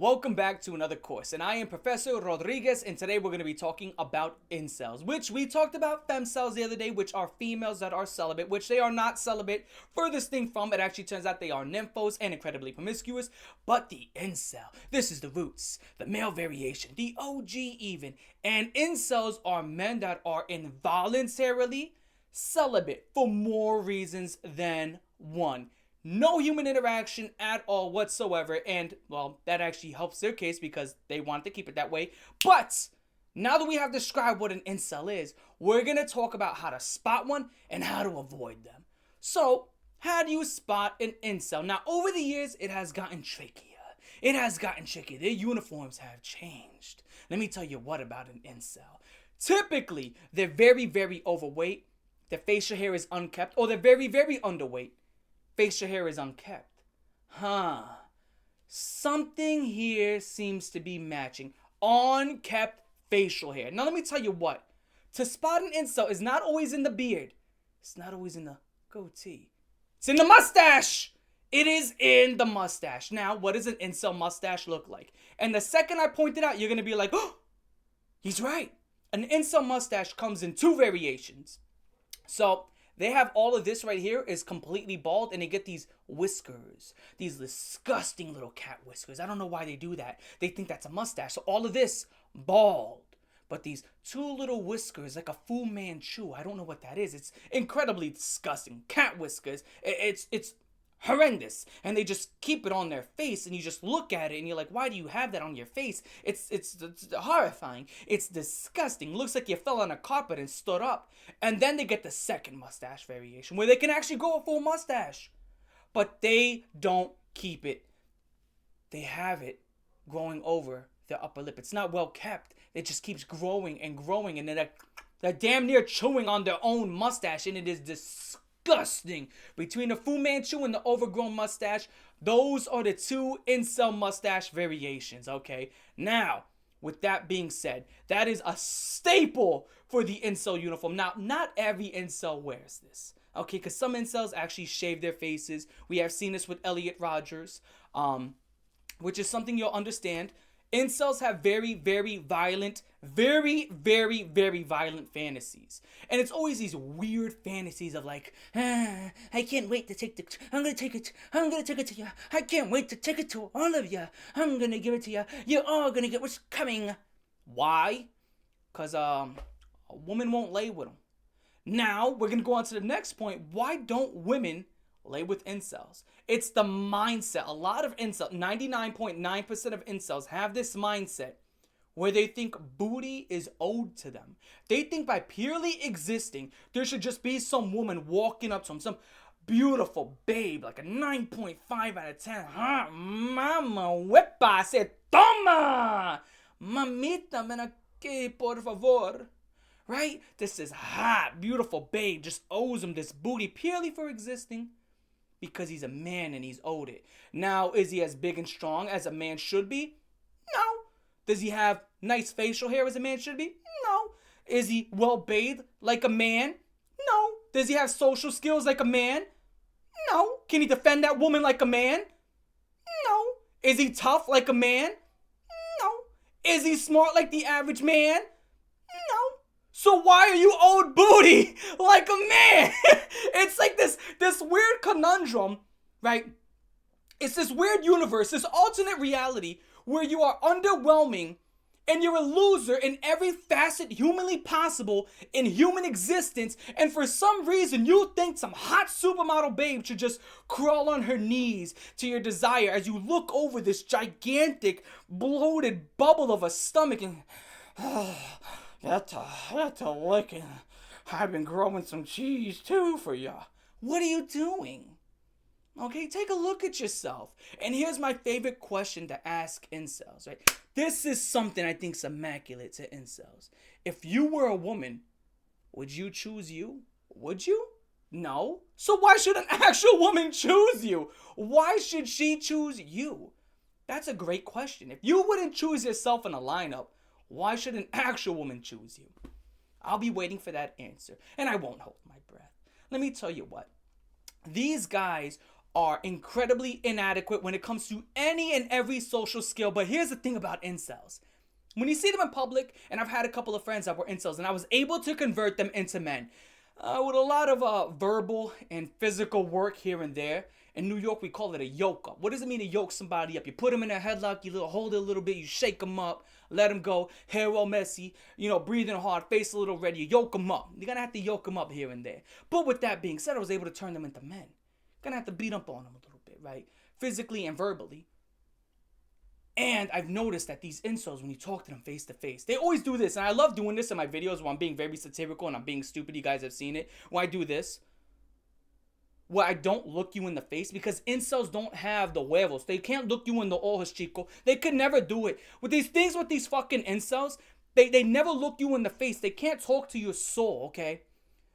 welcome back to another course, and I am Professor Rodriguez, and today we're going to be talking about incels, which we talked about femcells the other day, which are females that are celibate, which they are not celibate. Furthest thing from it actually turns out they are nymphos and incredibly promiscuous, but the incel, this is the roots, the male variation, the OG even, and incels are men that are involuntarily celibate for more reasons than one. No human interaction at all whatsoever, and, well, that actually helps their case because they want to keep it that way. But now that we have described what an incel is, we're going to talk about how to spot one and how to avoid them. So, how do you spot an incel? Now, over the years, it has gotten trickier. Their uniforms have changed. Let me tell you what about an incel. Typically, they're very, very overweight. Their facial hair is unkept, or they're very, very underweight. Facial hair is unkept. Something here seems to be matching. Unkept facial hair. Now let me tell you what. To spot an incel is not always in the beard. It's not always in the goatee. It's in the mustache. It is in the mustache. Now, what does an incel mustache look like? And the second I point it out, you're going to be like, oh, he's right. An incel mustache comes in two variations. So, they have all of this right here is completely bald, and they get these whiskers. These disgusting little cat whiskers. I don't know why they do that. They think that's a mustache. So all of this, bald. But these two little whiskers, like a Fu Manchu. I don't know what that is. It's incredibly disgusting. Cat whiskers. It's horrendous. And they just keep it on their face, and you just look at it, and you're like, why do you have that on your face? It's horrifying. It's disgusting. Looks like you fell on a carpet and stood up. And then they get the second mustache variation, where they can actually grow a full mustache. But they don't keep it. They have it growing over their upper lip. It's not well kept. It just keeps growing and growing, and then they're damn near chewing on their own mustache, and it is disgusting. Between the Fu Manchu and the overgrown mustache, those are the two incel mustache variations, okay? Now, with that being said, that is a staple for the incel uniform. Now, not every incel wears this, okay? Because some incels actually shave their faces. We have seen this with Elliot Rodgers, which is something you'll understand. Incels have very, very violent, very, very, very violent fantasies. And it's always these weird fantasies of like, I can't wait to take I'm going to take it to you. I can't wait to take it to all of you. I'm going to give it to you. You're all going to get what's coming. Why? Because a woman won't lay with them. Now, we're going to go on to the next point. Why don't women lay with incels? It's the mindset. A lot of incels, 99.9% of incels have this mindset where they think booty is owed to them. They think by purely existing, there should just be some woman walking up to them, some beautiful babe, like a 9.5 out of 10. Huh? Mama huepa, se toma! Mamita, ven aquí, por favor. Right? This is hot, beautiful babe, just owes him this booty purely for existing. Because he's a man and he's owed it. Now, is he as big and strong as a man should be? No. Does he have nice facial hair as a man should be? No. Is he well bathed like a man? No. Does he have social skills like a man? No. Can he defend that woman like a man? No. Is he tough like a man? No. Is he smart like the average man? No. So why are you owed booty like a man? It's like this weird conundrum, right? It's this weird universe, this alternate reality where you are underwhelming and you're a loser in every facet humanly possible in human existence, and for some reason you think some hot supermodel babe should just crawl on her knees to your desire as you look over this gigantic bloated bubble of a stomach and that's a licking. I've been growing some cheese too for ya. What are you doing? Okay, take a look at yourself. And here's my favorite question to ask incels, right? This is something I think is immaculate to incels. If you were a woman, would you choose you? Would you? No. So why should an actual woman choose you? Why should she choose you? That's a great question. If you wouldn't choose yourself in a lineup, why should an actual woman choose you? I'll be waiting for that answer, and I won't hold my breath. Let me tell you what. These guys are incredibly inadequate when it comes to any and every social skill. But here's the thing about incels. When you see them in public, and I've had a couple of friends that were incels, and I was able to convert them into men with a lot of verbal and physical work here and there. In New York, we call it a yoke up. What does it mean to yoke somebody up? You put them in a headlock, you hold it a little bit, you shake them up, let them go, hair all messy, breathing hard, face a little red, you yoke them up. You're going to have to yoke them up here and there. But with that being said, I was able to turn them into men. Gonna have to beat up on them a little bit, right? Physically and verbally. And I've noticed that these incels, when you talk to them face to face, they always do this. And I love doing this in my videos where I'm being very satirical and I'm being stupid. You guys have seen it. When I do this, where I don't look you in the face, because incels don't have the huevos. They can't look you in the ojos, chico. They could never do it. With these things with these fucking incels, they never look you in the face. They can't talk to your soul, okay?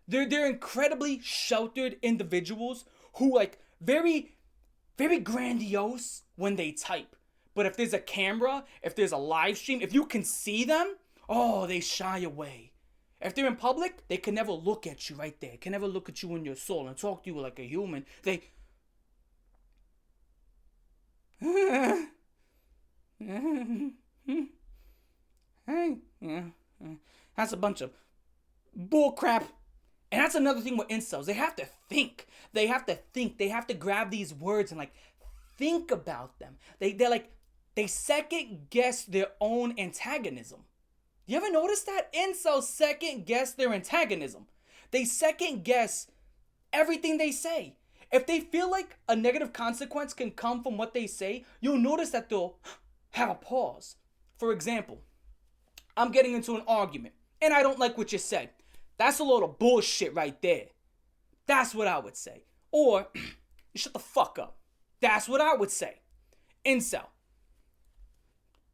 They're incredibly sheltered individuals who very, very grandiose when they type. But if there's a camera, if there's a live stream, if you can see them, oh, they shy away. If they're in public, they can never look at you right there. Can never look at you in your soul and talk to you like a human. They... That's a bunch of bull crap. And that's another thing with incels. They have to think. They have to grab these words and think about them. They second guess their own antagonism. You ever notice that? Incels second guess their antagonism. They second guess everything they say. If they feel like a negative consequence can come from what they say, you'll notice that they'll have a pause. For example, I'm getting into an argument and I don't like what you said. That's a load of bullshit right there. That's what I would say. Or, you shut the fuck up. That's what I would say. Incel.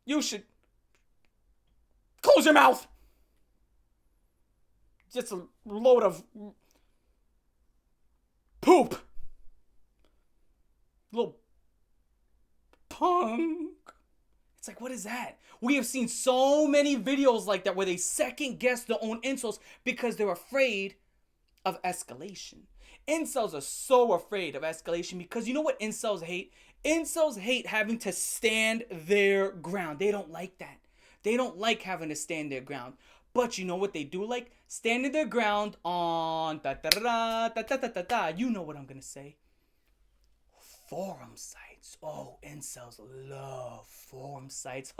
You should close your mouth. Just a load of poop. Little punk. It's like, what is that? We have seen so many videos like that where they second guess their own insults because they're afraid of escalation. Incels are so afraid of escalation because you know what incels hate? Incels hate having to stand their ground. They don't like that. They don't like having to stand their ground. But you know what they do like? Standing their ground on you know what I'm gonna say. Forum sites. Oh, incels love forum sites.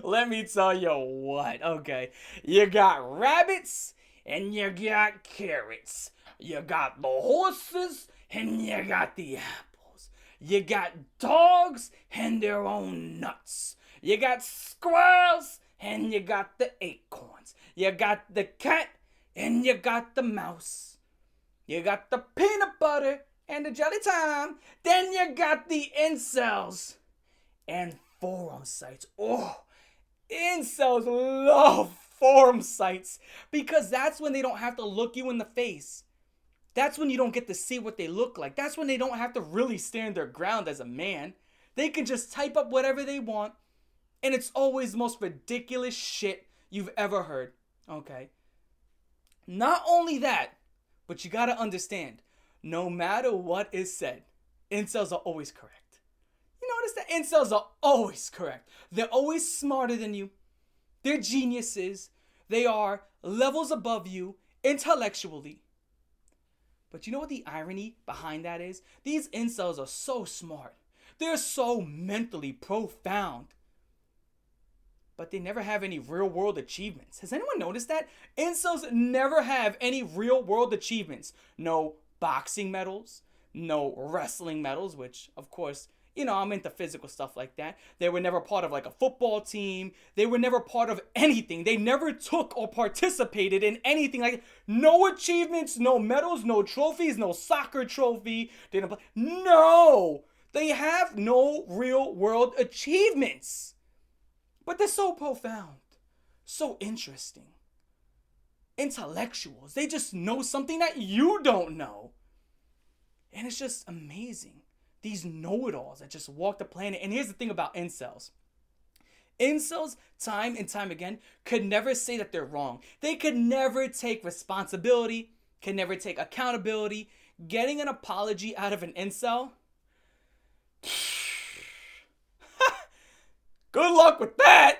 Let me tell you what. Okay, you got rabbits and you got carrots. You got the horses and you got the apples. You got dogs and their own nuts. You got squirrels and you got the acorns. You got the cat and you got the mouse. You got the peanut butter and the jelly time. Then you got the incels and forum sites. Oh, incels love forum sites because that's when they don't have to look you in the face. That's when you don't get to see what they look like. That's when they don't have to really stand their ground as a man. They can just type up whatever they want, and it's always the most ridiculous shit you've ever heard. Okay? Not only that, but you gotta understand, no matter what is said, incels are always correct. You notice that incels are always correct. They're always smarter than you. They're geniuses. They are levels above you intellectually. But you know what the irony behind that is? These incels are so smart. They're so mentally profound. But they never have any real world achievements. Has anyone noticed that? Incels never have any real world achievements. No boxing medals, no wrestling medals, which of course, I'm into physical stuff like that. They were never part of a football team. They were never part of anything. They never took or participated in anything no achievements, no medals, no trophies, no soccer trophy. They didn't play. No, they have no real world achievements. But they're so profound, so interesting. Intellectuals, they just know something that you don't know. And it's just amazing. These know-it-alls that just walk the planet. And here's the thing about incels. Incels, time and time again, could never say that they're wrong. They could never take responsibility, can never take accountability, getting an apology out of an incel, good luck with that.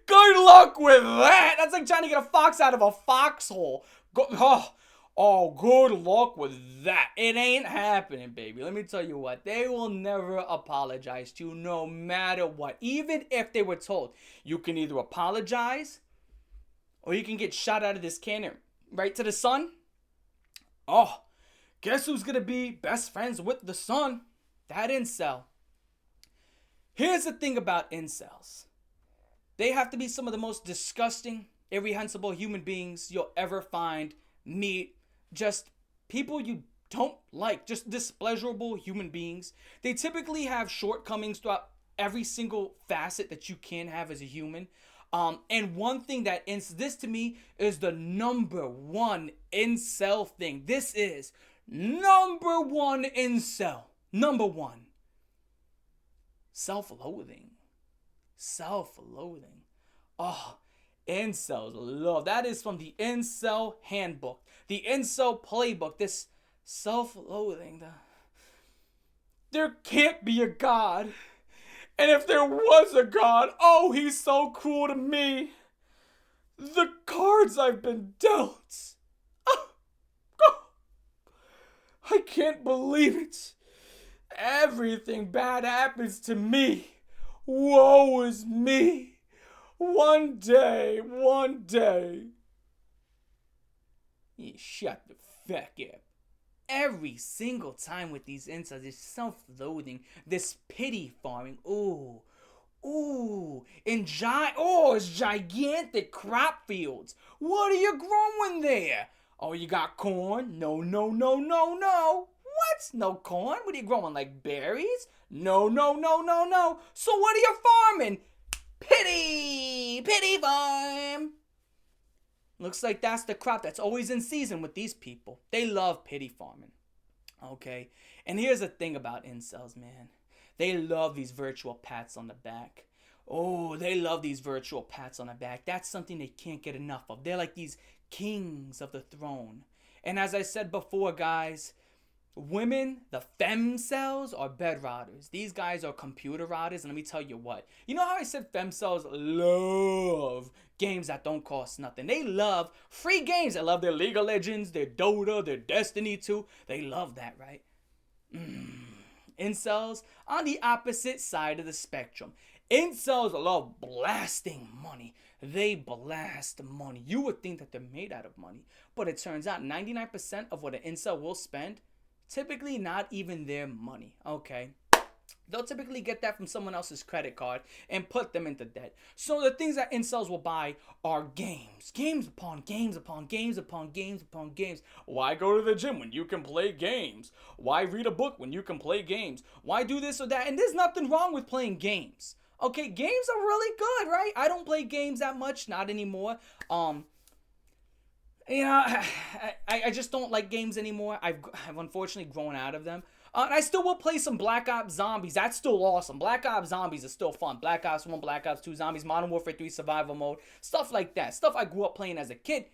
Good luck with that. That's like trying to get a fox out of a foxhole. Good luck with that. It ain't happening, baby. Let me tell you what. They will never apologize to you no matter what. Even if they were told, you can either apologize or you can get shot out of this cannon right to the sun. Oh, guess who's going to be best friends with the sun? That incel. Here's the thing about incels. They have to be some of the most disgusting, irreprehensible human beings you'll ever find, meet. Just people you don't like. Just displeasurable human beings. They typically have shortcomings throughout every single facet that you can have as a human. And one thing that this to me is the number one incel thing. This is number one incel. Number one. Self-loathing. Self-loathing. Oh, incels love. That is from the incel handbook. The incel playbook. This self-loathing. There can't be a God. And if there was a God, oh, he's so cruel to me. The cards I've been dealt. I can't believe it. Everything bad happens to me. Woe is me. One day. You shut the fuck up. Every single time with these incels, this self-loathing, this pity farming. It's gigantic crop fields. What are you growing there? Oh, you got corn? No. What? No corn? What are you growing, like berries? No. So what are you farming? Pity farm. Looks like that's the crop that's always in season with these people. They love pity farming. Okay? And here's the thing about incels, man. They love these virtual pats on the back. Oh, they love these virtual pats on the back. That's something they can't get enough of. They're like these kings of the throne. And as I said before, guys, women, the femcells, are bed rotters. These guys are computer rotters. And let me tell you what. You know how I said femcells love games that don't cost nothing? They love free games. They love their League of Legends, their Dota, their Destiny 2. They love that, right? Incels on the opposite side of the spectrum. Incels love blasting money. They blast money. You would think that they're made out of money. But it turns out 99% of what an incel will spend, typically not even their money. Okay? They'll typically get that from someone else's credit card and put them into debt. So the things that incels will buy are games. Games upon games upon games upon games upon games. Why go to the gym when you can play games? Why read a book when you can play games? Why do this or that? And there's nothing wrong with playing games. Okay, games are really good, right? I don't play games that much, not anymore. I just don't like games anymore. I've unfortunately grown out of them. And I still will play some Black Ops Zombies. That's still awesome. Black Ops Zombies is still fun. Black Ops 1, Black Ops 2 Zombies, Modern Warfare 3 Survival Mode, stuff like that. Stuff I grew up playing as a kid.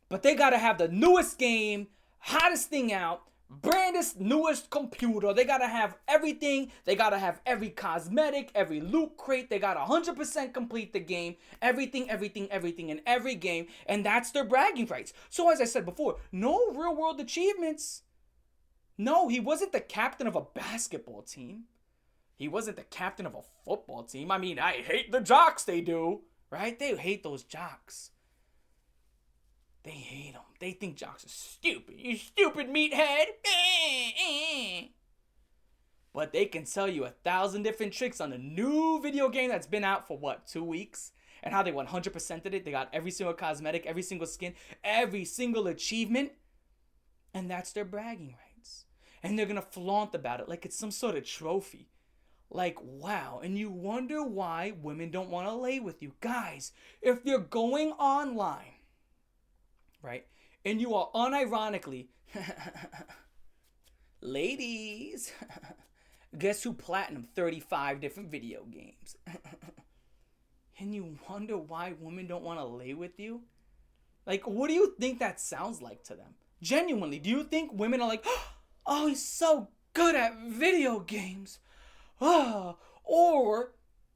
But they gotta have the newest game, hottest thing out, brandest, newest computer. They gotta have everything. They gotta have every cosmetic, every loot crate. They gotta 100% complete the game. Everything in every game. And that's their bragging rights. So as I said before, no real world achievements. No, he wasn't the captain of a basketball team. He wasn't the captain of a football team. I mean, I hate the jocks, they do. Right? They hate those jocks. They hate them. They think jocks are stupid. You stupid meathead. But they can tell you 1,000 different tricks on a new video game that's been out for, 2 weeks? And how they 100%ed it. They got every single cosmetic, every single skin, every single achievement. And that's their bragging rights. And they're going to flaunt about it like it's some sort of trophy. Like, wow. And you wonder why women don't want to lay with you. Guys, if you're going online, right, and you are unironically, ladies, guess who platinum 35 different video games? And you wonder why women don't want to lay with you? Like, what do you think that sounds like to them? Genuinely, do you think women are like, oh, he's so good at video games? Oh. Or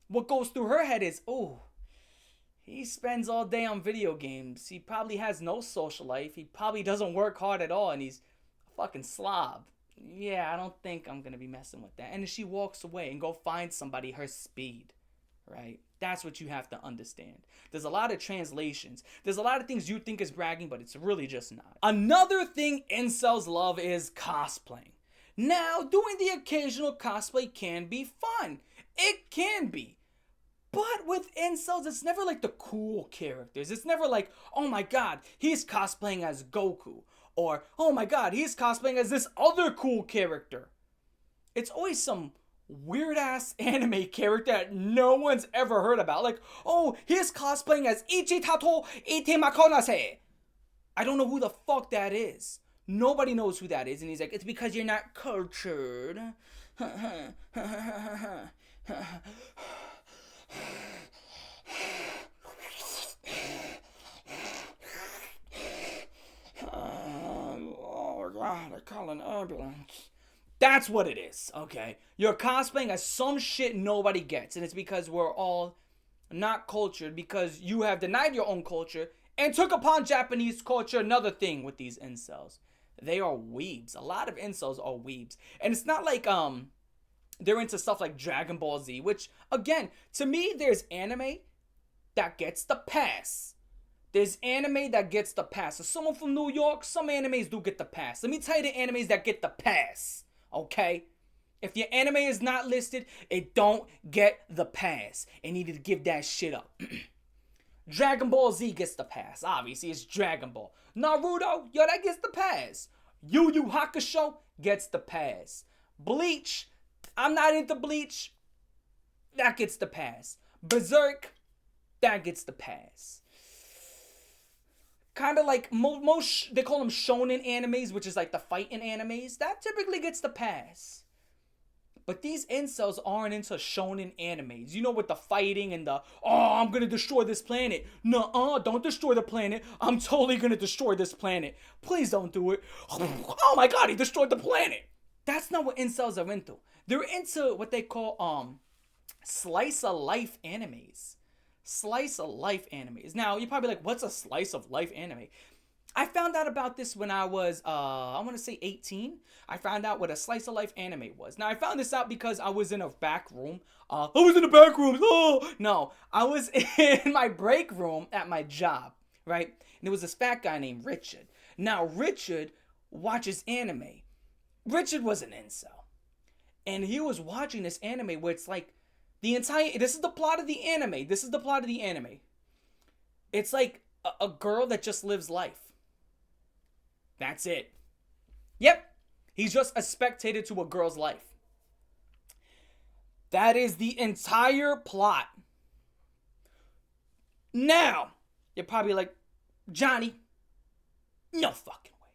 what goes through her head is, oh, he spends all day on video games. He probably has no social life. He probably doesn't work hard at all, and he's a fucking slob. Yeah, I don't think I'm gonna be messing with that. And then she walks away and go find somebody her speed, right? That's what you have to understand. There's a lot of translations. There's a lot of things you think is bragging, but it's really just not. Another thing incels love is cosplaying. Now, doing the occasional cosplay can be fun. It can be. But with incels, it's never like the cool characters. It's never like, oh my god, he's cosplaying as Goku. Or, oh my god, he's cosplaying as this other cool character. It's always some weird-ass anime character that no one's ever heard about. Like, oh, he's cosplaying as Ichitato Itemakonase. I don't know who the fuck that is. Nobody knows who that is. And he's like, it's because you're not cultured. Oh god, I call an ambulance. That's what it is, okay? You're cosplaying as some shit nobody gets, and it's because we're all not cultured, because you have denied your own culture and took upon Japanese culture. Another thing with these incels, they are weebs. A lot of incels are weebs, and it's not like they're into stuff like Dragon Ball Z, which again, to me, there's anime that gets the pass. There's anime that gets the pass. So someone from New York, some animes do get the pass. Let me tell you the animes that get the pass, okay? If your anime is not listed, it don't get the pass. And need to give that shit up. Dragon Ball Z gets the pass. Obviously, it's Dragon Ball. Naruto, yo, that gets the pass. Yu Yu Hakusho gets the pass. Bleach, I'm not into Bleach. That gets the pass. Berserk, that gets the pass. Kind of like most, they call them shonen animes, which is like the fighting animes. That typically gets the pass. But these incels aren't into shonen animes. You know, with the fighting and the, oh, I'm going to destroy this planet. Nuh-uh, don't destroy the planet. I'm totally going to destroy this planet. Please don't do it. Oh my god, he destroyed the planet. That's not what incels are into. They're into what they call slice of life animes. Slice of life animes. Now, you're probably like, what's a slice of life anime? I found out about this when I was, I want to say 18. I found out what a slice of life anime was. Now, I found this out because I was in a back room. I was in the back room. Oh! No, I was in my break room at my job, right? And there was this fat guy named Richard. Now, Richard watches anime. Richard was an incel. And he was watching this anime where it's like, this is the plot of the anime. This is the plot of the anime. It's like a girl that just lives life. That's it. Yep. He's just a spectator to a girl's life. That is the entire plot. Now, you're probably like, Johnny, no fucking way.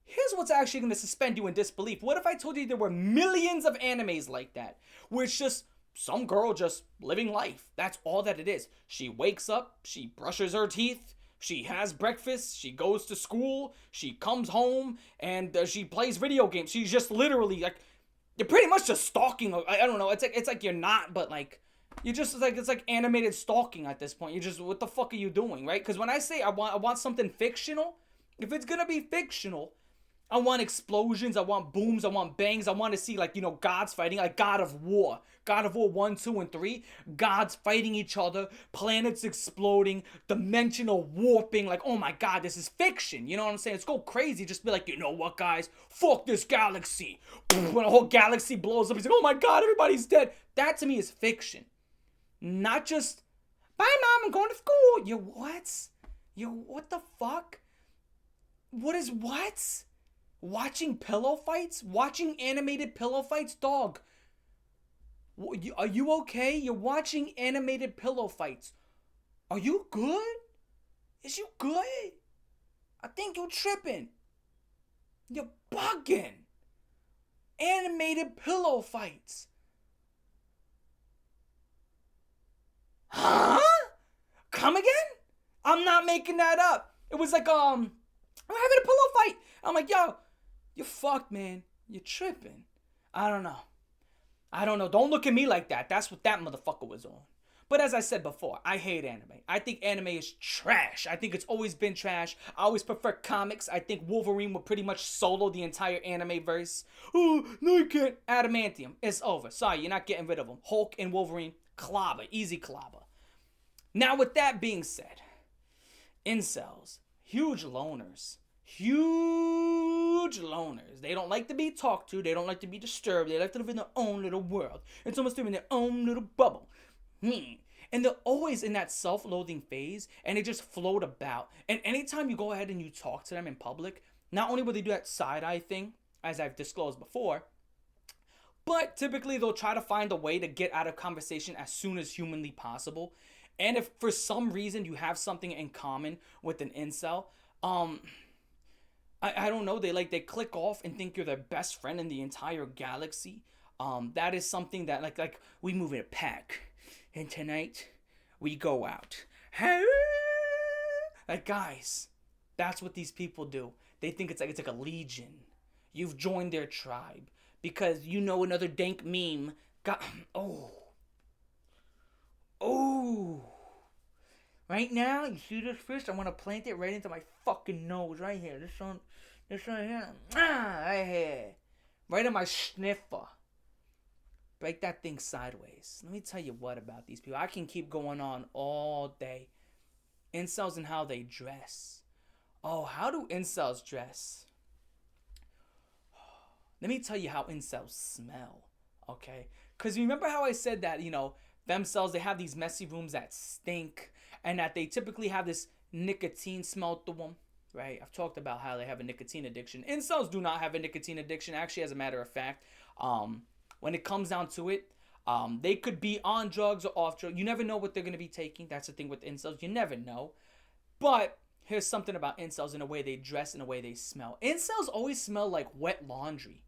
Here's what's actually going to suspend you in disbelief. What if I told you there were millions of animes like that, where it's just some girl just living life? That's all that it is. She wakes up, she brushes her teeth, she has breakfast, she goes to school, she comes home, and she plays video games. She's just literally like, you're pretty much just stalking. I don't know. It's like you're not, but like, you're just like, it's like animated stalking at this point. You're just, what the fuck are you doing, right? Because when I say I want something fictional, if it's gonna be fictional, I want explosions, I want booms, I want bangs, I want to see, like, you know, gods fighting, like God of War. God of War 1, 2, and 3. Gods fighting each other, planets exploding, dimensional warping. Like, oh my god, this is fiction. You know what I'm saying? Let's go crazy. Just be like, you know what, guys? Fuck this galaxy. When a whole galaxy blows up, he's like, oh my god, everybody's dead. That to me is fiction. Not just, bye mom, I'm going to school. You what? What the fuck? What is what? Watching pillow fights? Watching animated pillow fights? Dog, are you okay? You're watching animated pillow fights. Are you good? Is you good? I think you're tripping. You're bugging. Animated pillow fights. Huh? Come again? I'm not making that up. It was like, I'm having a pillow fight. I'm like, yo, you fucked, man. You're tripping. I don't know. Don't look at me like that. That's what that motherfucker was on. But as I said before, I hate anime. I think anime is trash. I think it's always been trash. I always prefer comics. I think Wolverine would pretty much solo the entire anime verse. Oh, no you can't. Adamantium. It's over. Sorry, you're not getting rid of him. Hulk and Wolverine, clobber. Easy clobber. Now with that being said, incels, huge loners. Huge loners. They don't like to be talked to. They don't like to be disturbed. They like to live in their own little world. It's almost in their own little bubble. And they're always in that self-loathing phase, and they just float about. And anytime you go ahead and you talk to them in public, not only will they do that side-eye thing, as I've disclosed before, but typically they'll try to find a way to get out of conversation as soon as humanly possible. And if for some reason you have something in common with an incel, I don't know, they click off and think you're their best friend in the entire galaxy. That is something that like we move in a pack. And tonight, we go out. Like, guys, that's what these people do. They think it's like a legion. You've joined their tribe. Because you know another dank meme got... Oh. Right now, you see this fish? I want to plant it right into my fucking nose. Right here. This one right here. Right here. Right in my sniffer. Break that thing sideways. Let me tell you what about these people. I can keep going on all day. Incels and how they dress. Oh, how do incels dress? Let me tell you how incels smell. Okay? Because remember how I said that, femcells, they have these messy rooms that stink. And that they typically have this nicotine smell to them. Right? I've talked about how they have a nicotine addiction. Incels do not have a nicotine addiction. Actually, as a matter of fact, when it comes down to it, they could be on drugs or off drugs. You never know what they're going to be taking. That's the thing with incels. You never know. But here's something about incels in the way they dress and the way they smell. Incels always smell like wet laundry.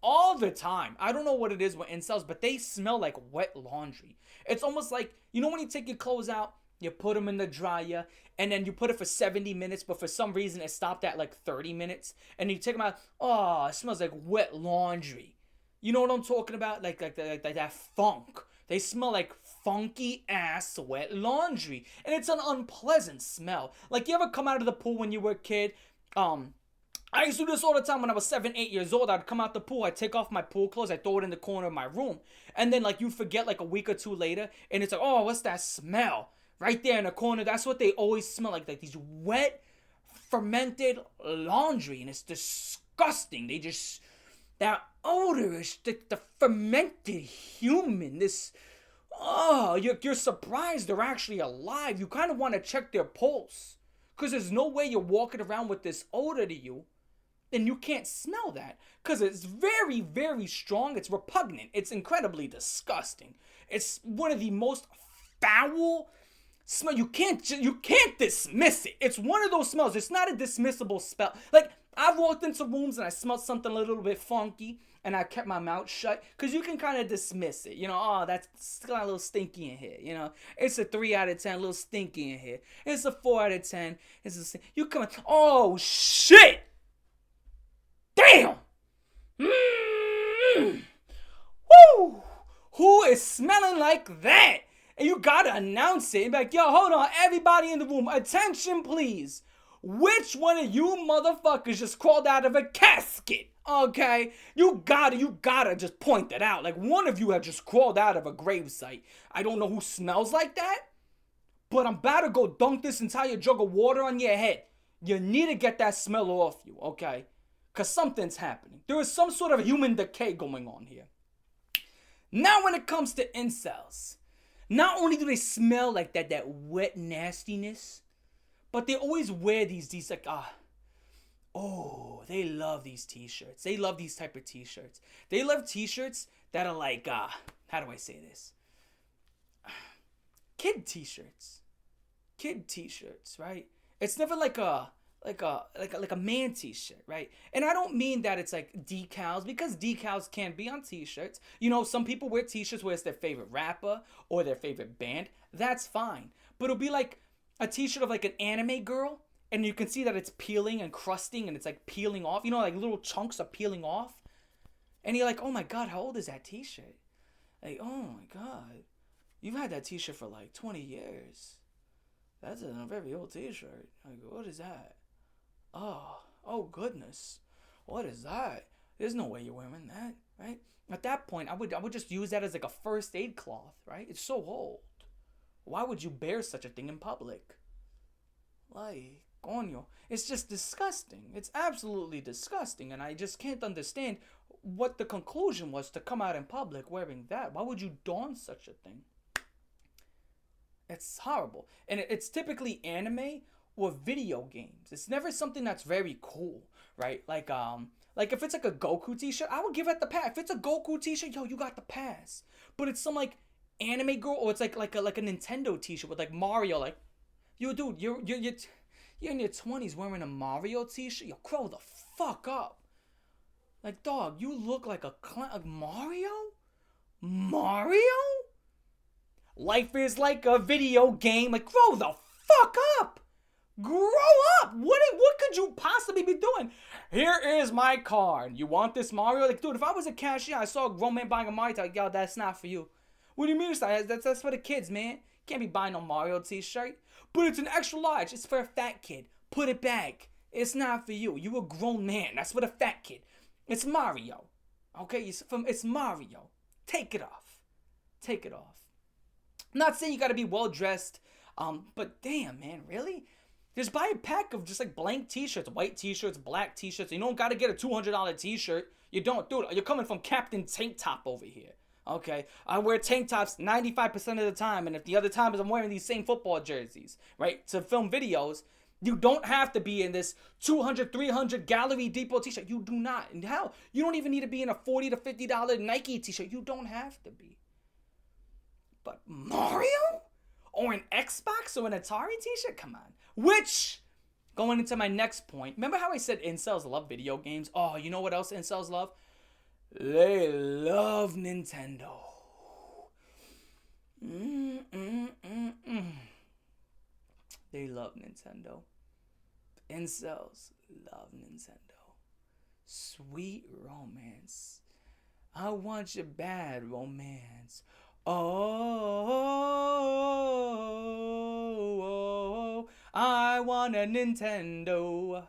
All the time. I don't know what it is with incels, but they smell like wet laundry. It's almost like, when you take your clothes out, you put them in the dryer, and then you put it for 70 minutes, but for some reason it stopped at like 30 minutes. And you take them out, oh, it smells like wet laundry. You know what I'm talking about? Like that funk. They smell like funky ass wet laundry. And it's an unpleasant smell. Like, you ever come out of the pool when you were a kid? I used to do this all the time when I was 7, 8 years old. I'd come out the pool, I'd take off my pool clothes, I'd throw it in the corner of my room. And then you forget a week or two later, and it's like, oh, what's that smell? Right there in the corner. That's what they always smell like these wet, fermented laundry. And it's disgusting. That odor is the fermented human. You're surprised they're actually alive. You kind of want to check their pulse. Because there's no way you're walking around with this odor to you and you can't smell that. Because it's very, very strong. It's repugnant. It's incredibly disgusting. It's one of the most foul smell. You can't dismiss it. It's one of those smells. It's not a dismissible smell. I've walked into rooms and I smelled something a little bit funky and I kept my mouth shut because you can kind of dismiss it. That's got a little stinky in here. It's a 3 out of 10, a little stinky in here. It's a 4 out of 10. You come in, oh shit! Damn! Woo! Who is smelling like that? And you gotta announce it and be like, yo, hold on, everybody in the room, attention please. Which one of you motherfuckers just crawled out of a casket? Okay? You gotta just point that out. One of you had just crawled out of a gravesite. I don't know who smells like that, but I'm about to go dunk this entire jug of water on your head. You need to get that smell off you, okay? Because something's happening. There is some sort of human decay going on here. Now when it comes to incels, not only do they smell like that wet nastiness, but they always wear these they love these t-shirts. They love these type of t-shirts. They love t-shirts that are how do I say this? Kid t-shirts. Kid t-shirts, right? It's never like a man t-shirt, right? And I don't mean that it's decals, because decals can be on t-shirts. Some people wear t-shirts where it's their favorite rapper or their favorite band. That's fine. But it'll be a t-shirt of an anime girl, and you can see that it's peeling and crusting and it's like peeling off. You know, like little chunks are peeling off. And you're like, oh my God, how old is that t-shirt? Like, oh my God, you've had that t-shirt for like 20 years. That's a very old t-shirt. Like, what is that? Oh goodness. What is that? There's no way you're wearing that, right? At that point, I would just use that as like a first aid cloth, right? It's so old. Why would you bear such a thing in public? Like, coño. It's just disgusting. It's absolutely disgusting. And I just can't understand what the conclusion was to come out in public wearing that. Why would you don such a thing? It's horrible. And it's typically anime or video games. It's never something that's very cool, right? Like if it's like a Goku t-shirt, I would give it the pass. If it's a Goku t-shirt, yo, you got the pass. But it's some like anime girl, or it's like a Nintendo t-shirt with like Mario. Like, yo, dude, you're in your 20s wearing a Mario t-shirt. Yo, grow the fuck up. Like, dog, you look like a clown. Like, Mario? Mario? Life is like a video game. Like, grow the fuck up. Grow up. What could you possibly be doing? Here is my card. You want this Mario? Like, dude, if I was a cashier, I saw a grown man buying a Mario, like, yo, that's not for you. What do you mean? That's for the kids, man. Can't be buying no Mario t-shirt. But it's an extra large. It's for a fat kid. Put it back. It's not for you. You a grown man. That's for the fat kid. It's Mario. Okay? It's Mario. Take it off. Take it off. I'm not saying you gotta be well dressed. But damn, man, really? Just buy a pack of just like blank t-shirts, white t-shirts, black t-shirts. You don't gotta get a $200 t-shirt. You don't, dude. You're coming from Captain Tank Top over here. Okay, I wear tank tops 95% of the time, and if the other time is I'm wearing these same football jerseys, right, to film videos, you don't have to be in this 200, 300 Gallery Depot t-shirt. You do not. And hell, you don't even need to be in a $40 to $50 Nike t-shirt. You don't have to be. But Mario? Or an Xbox or an Atari t-shirt? Come on. Which, going into my next point, remember how I said incels love video games? Oh, you know what else incels love? They love Nintendo. They love Nintendo. Incels love Nintendo. Sweet romance. I want your bad romance. Oh, I want a Nintendo.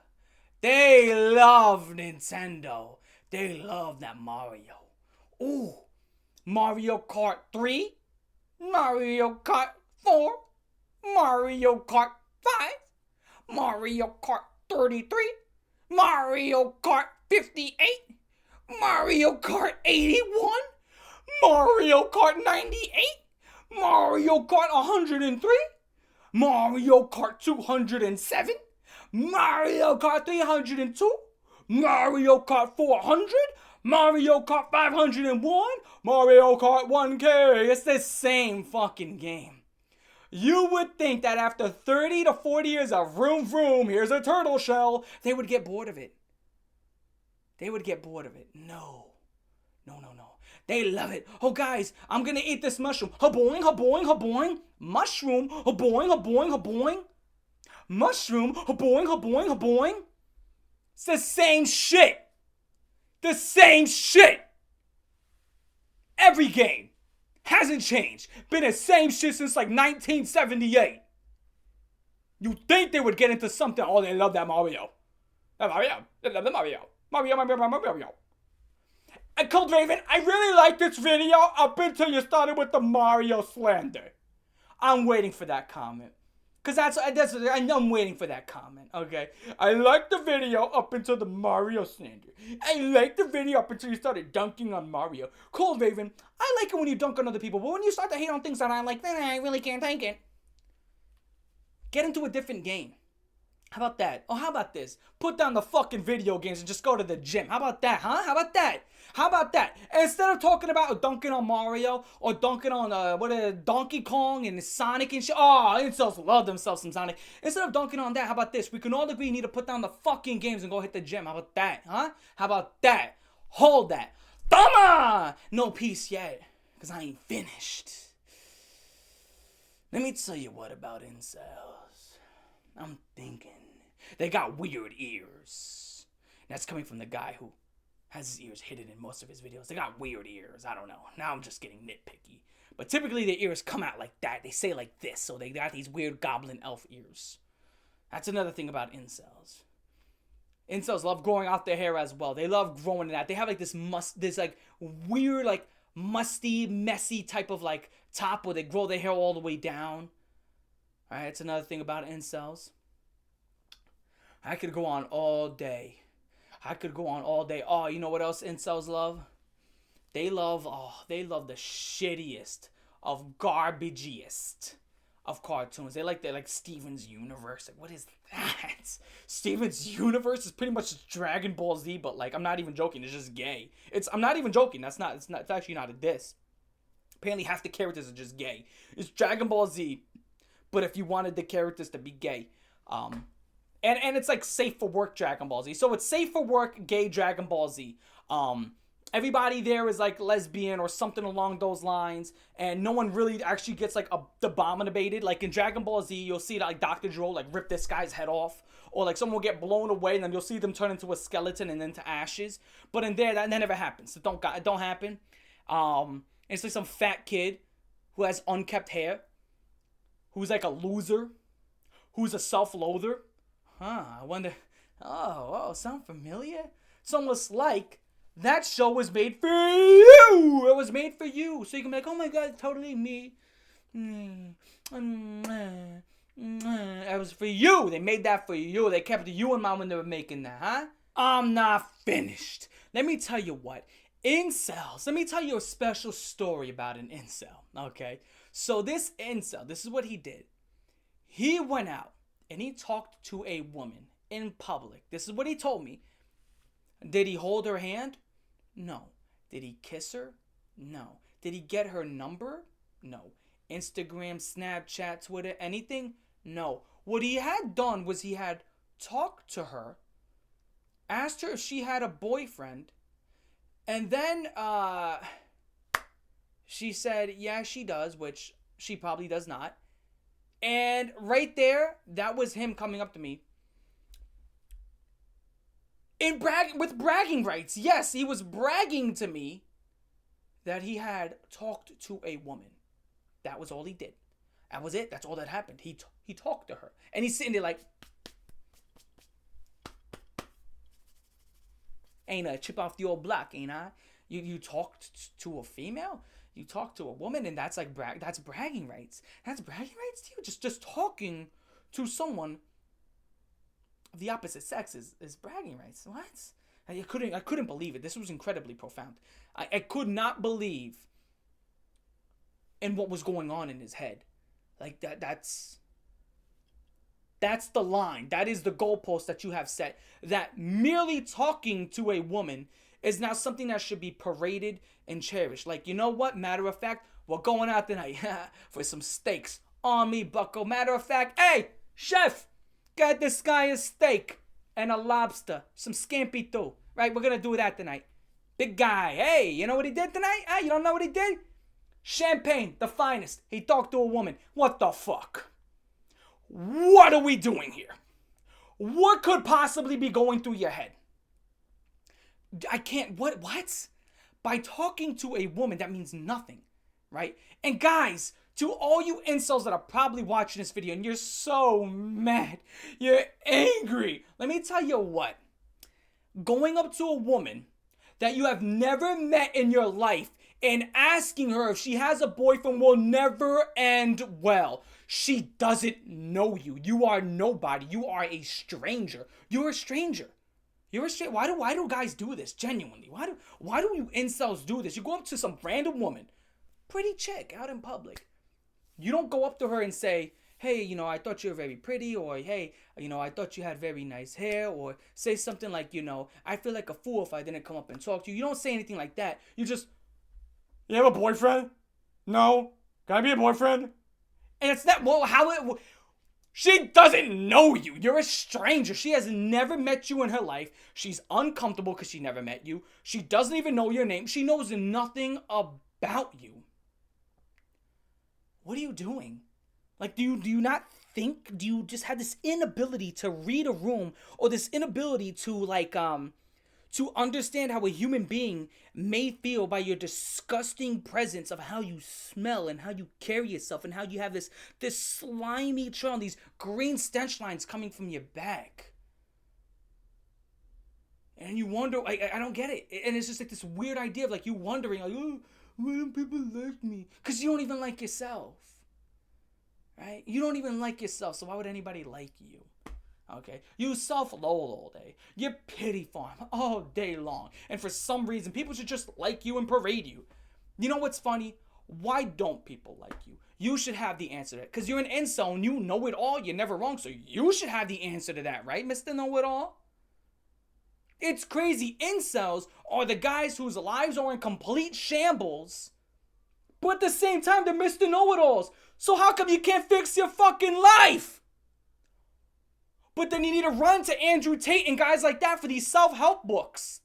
They love Nintendo. They love that Mario. Ooh, Mario Kart 3, Mario Kart 4, Mario Kart 5, Mario Kart 33, Mario Kart 58, Mario Kart 81, Mario Kart 98, Mario Kart 103, Mario Kart 207, Mario Kart 302, Mario Kart 400, Mario Kart 501, Mario Kart 1K. It's the same fucking game. You would think that after 30 to 40 years of vroom vroom, here's a turtle shell, they would get bored of it. They would get bored of it. No. They love it. Oh, guys, I'm gonna eat this mushroom. Ha-boing, ha-boing, ha-boing. Mushroom, ha-boing, ha-boing, ha-boing. Mushroom, ha-boing, ha-boing, ha-boing. It's the same shit. The same shit. Every game hasn't changed. Been the same shit since like 1978. You think they would get into something? Oh, they love that Mario. That Mario. They love the Mario. Mario. And Cold Raven, I really like this video up until you started with the Mario slander. I'm waiting for that comment. Because I'm waiting for that comment, okay? I like the video up until the Mario slander. I like the video up until you started dunking on Mario. Cold Raven, I like it when you dunk on other people, but when you start to hate on things that I like, then I really can't take it. Get into a different game. How about that? Oh, how about this? Put down the fucking video games and just go to the gym. How about that, huh? How about that? How about that? Instead of talking about dunking on Mario or dunking on Donkey Kong and Sonic and shit. Oh, incels love themselves some Sonic. Instead of dunking on that, how about this? We can all agree you need to put down the fucking games and go hit the gym. How about that, huh? How about that? Hold that. Toma! No peace yet, because I ain't finished. Let me tell you what about incels. I'm thinking They got weird ears. That's coming from the guy who has his ears hidden in most of his videos. They got weird ears. I don't know. Now I'm just getting nitpicky. But typically their ears come out like that. They say like this. So they got these weird goblin elf ears. That's another thing about incels. Incels love growing out their hair as well. They love growing it out. They have like this like weird, like musty, messy type of like top where they grow their hair all the way down. Alright, that's another thing about incels. I could go on all day. Oh, you know what else incels love? They love the shittiest of garbagiest of cartoons. They like Steven's Universe. Like, what is that? Steven's Universe is pretty much Dragon Ball Z, but like, I'm not even joking. It's just gay. I'm not even joking. It's actually not a diss. Apparently half the characters are just gay. It's Dragon Ball Z, but if you wanted the characters to be gay, and it's like safe for work Dragon Ball Z. So it's safe for work gay Dragon Ball Z. Everybody there is like lesbian or something along those lines, and no one really actually gets like abominated. Like in Dragon Ball Z, you'll see that like Dr. Gero like rip this guy's head off, or like someone will get blown away, and then you'll see them turn into a skeleton and then to ashes. But in there, that never happens. It don't happen. It's like some fat kid who has unkept hair, who's like a loser, who's a self-loather. I wonder. Oh, sound familiar? It's almost like that show was made for you. It was made for you. So you can be like, oh my God, totally me. It was for you. They made that for you. They kept you in mind when they were making that, huh? I'm not finished. Let me tell you what. Incels. Let me tell you a special story about an incel, okay? So this incel, this is what he did. He went out and he talked to a woman in public. This is what he told me. Did he hold her hand? No. Did he kiss her? No. Did he get her number? No. Instagram, Snapchat, Twitter, anything? No. What he had done was he had talked to her, asked her if she had a boyfriend, and then she said, yeah, she does, which she probably does not. And right there, that was him coming up to me. With bragging rights. Yes, he was bragging to me that he had talked to a woman. That was all he did. That was it. That's all that happened. He talked to her. And he's sitting there like, ain't a chip off the old block, ain't I? You talked to a female? You talked to a woman, and that's like that's bragging rights. That's bragging rights to you? Just talking to someone of the opposite sex is bragging rights. What? I couldn't believe it. This was incredibly profound. I could not believe in what was going on in his head. Like that's the line. That is the goalpost that you have set. That merely talking to a woman is now something that should be paraded and cherished. Like, you know what? Matter of fact, we're going out tonight for some steaks. On me, bucko. Matter of fact, hey, chef, get this guy a steak and a lobster. Some scampi too. Right? We're going to do that tonight. Big guy. Hey, you know what he did tonight? Hey, you don't know what he did? Champagne, the finest. He talked to a woman. What the fuck? What are we doing here? What could possibly be going through your head? I can't, what? By talking to a woman, that means nothing, right? And guys, to all you incels that are probably watching this video and you're so mad, you're angry, let me tell you what. Going up to a woman that you have never met in your life and asking her if she has a boyfriend will never end well. She doesn't know you. You are nobody. You are a stranger. You're a stranger. You're a stranger. Why do guys do this? Genuinely. Why do you incels do this? You go up to some random woman, pretty chick out in public. You don't go up to her and say, hey, you know, I thought you were very pretty, or hey, you know, I thought you had very nice hair, or say something like, you know, I feel like a fool if I didn't come up and talk to you. You don't say anything like that. You just, you have a boyfriend? No. Can I be a boyfriend? And it's not, well, she doesn't know you. You're a stranger. She has never met you in her life. She's uncomfortable because she never met you. She doesn't even know your name. She knows nothing about you. What are you doing? Like, do you not think? Do you just have this inability to read a room, or this inability to to understand how a human being may feel by your disgusting presence of how you smell and how you carry yourself and how you have this slimy trail, these green stench lines coming from your back? And you wonder, I don't get it. And it's just like this weird idea of like you wondering, like, oh, why don't people like me? Because you don't even like yourself. Right? You don't even like yourself, so why would anybody like you? Okay? You self-loathe all day. You pity farm all day long. And for some reason, people should just like you and parade you. You know what's funny? Why don't people like you? You should have the answer to that. Because you're an incel and you know it all. You're never wrong. So you should have the answer to that, right, Mr. Know-It-All? It's crazy. Incels are the guys whose lives are in complete shambles, but at the same time, they're Mr. Know-It-Alls. So how come you can't fix your fucking life? But then you need to run to Andrew Tate and guys like that for these self-help books.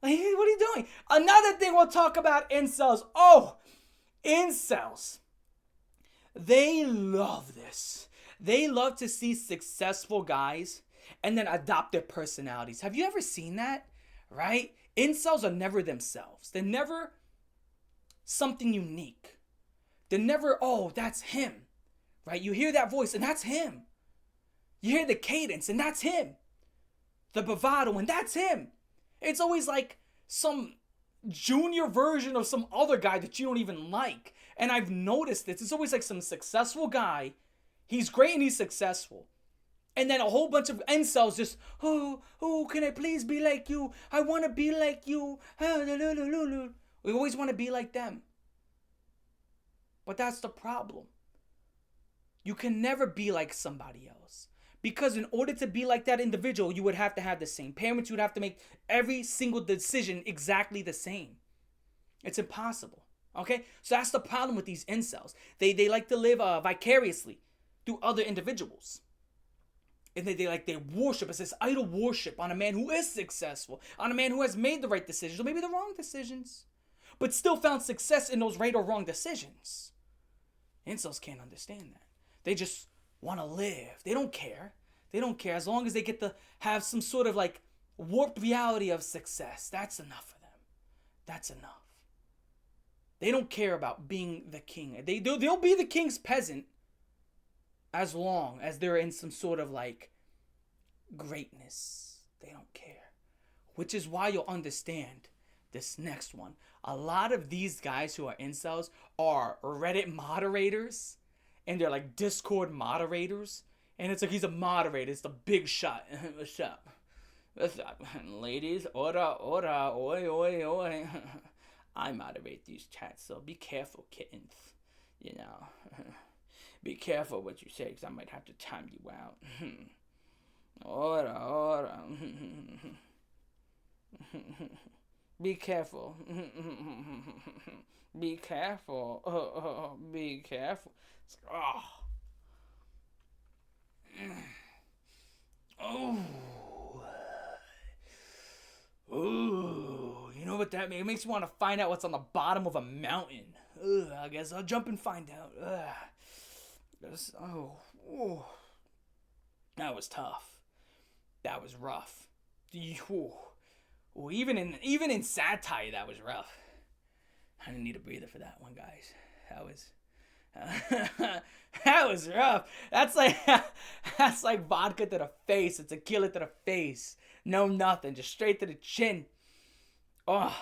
Like, what are you doing? Another thing we'll talk about incels. Oh, incels. They love this. They love to see successful guys and then adopt their personalities. Have you ever seen that? Right? Incels are never themselves. They're never something unique. They're never, oh, that's him. Right? You hear that voice and that's him. You hear the cadence and that's him. The bravado and that's him. It's always like some junior version of some other guy that you don't even like. And I've noticed this. It's always like some successful guy. He's great and he's successful. And then a whole bunch of incels just, oh, can I please be like you? I want to be like you. We always want to be like them. But that's the problem. You can never be like somebody else. Because in order to be like that individual, you would have to have the same parents. You would have to make every single decision exactly the same. It's impossible. Okay? So that's the problem with these incels. They like to live vicariously through other individuals. And they worship. It's this idol worship on a man who is successful. On a man who has made the right decisions. Or maybe the wrong decisions. But still found success in those right or wrong decisions. Incels can't understand that. They just want to live. They don't care. They don't care as long as they get to have some sort of like warped reality of success. That's enough for them. That's enough. They don't care about being the king. They'll be the king's peasant as long as they're in some sort of like greatness. They don't care. Which is why you'll understand this next one. A lot of these guys who are incels are Reddit moderators. And they're like Discord moderators. And it's like he's a moderator. It's the big shot. What's up? What's up? Ladies, ora, oi, oi, oi. I moderate these chats, so be careful, kittens. You know. Be careful what you say, because I might have to time you out. Ora. Be careful. Be careful. Be careful. You know what that means? It makes you want to find out what's on the bottom of a mountain. I guess I'll jump and find out. That was tough. That was rough. Even in satire, that was rough. I didn't need a breather for that one, guys. That was rough. That's like vodka to the face. It's a killer to the face. No nothing. Just straight to the chin. Oh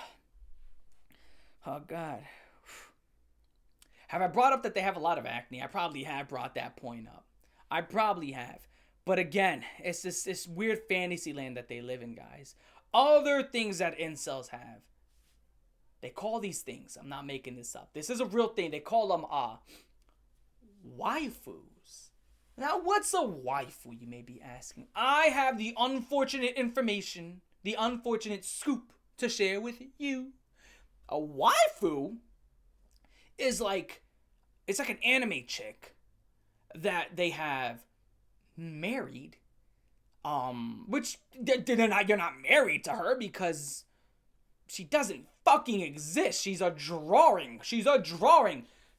God. Have I brought up that they have a lot of acne? I probably have brought that point up. I probably have. But again, it's this weird fantasy land that they live in, guys. Other things that incels have. They call these things, I'm not making this up. This is a real thing. They call them waifus. Now, what's a waifu, you may be asking? I have the unfortunate information, the unfortunate scoop to share with you. A waifu is like, it's like an anime chick that they have married. Which you're not married to her because she doesn't fucking exist. She's a drawing.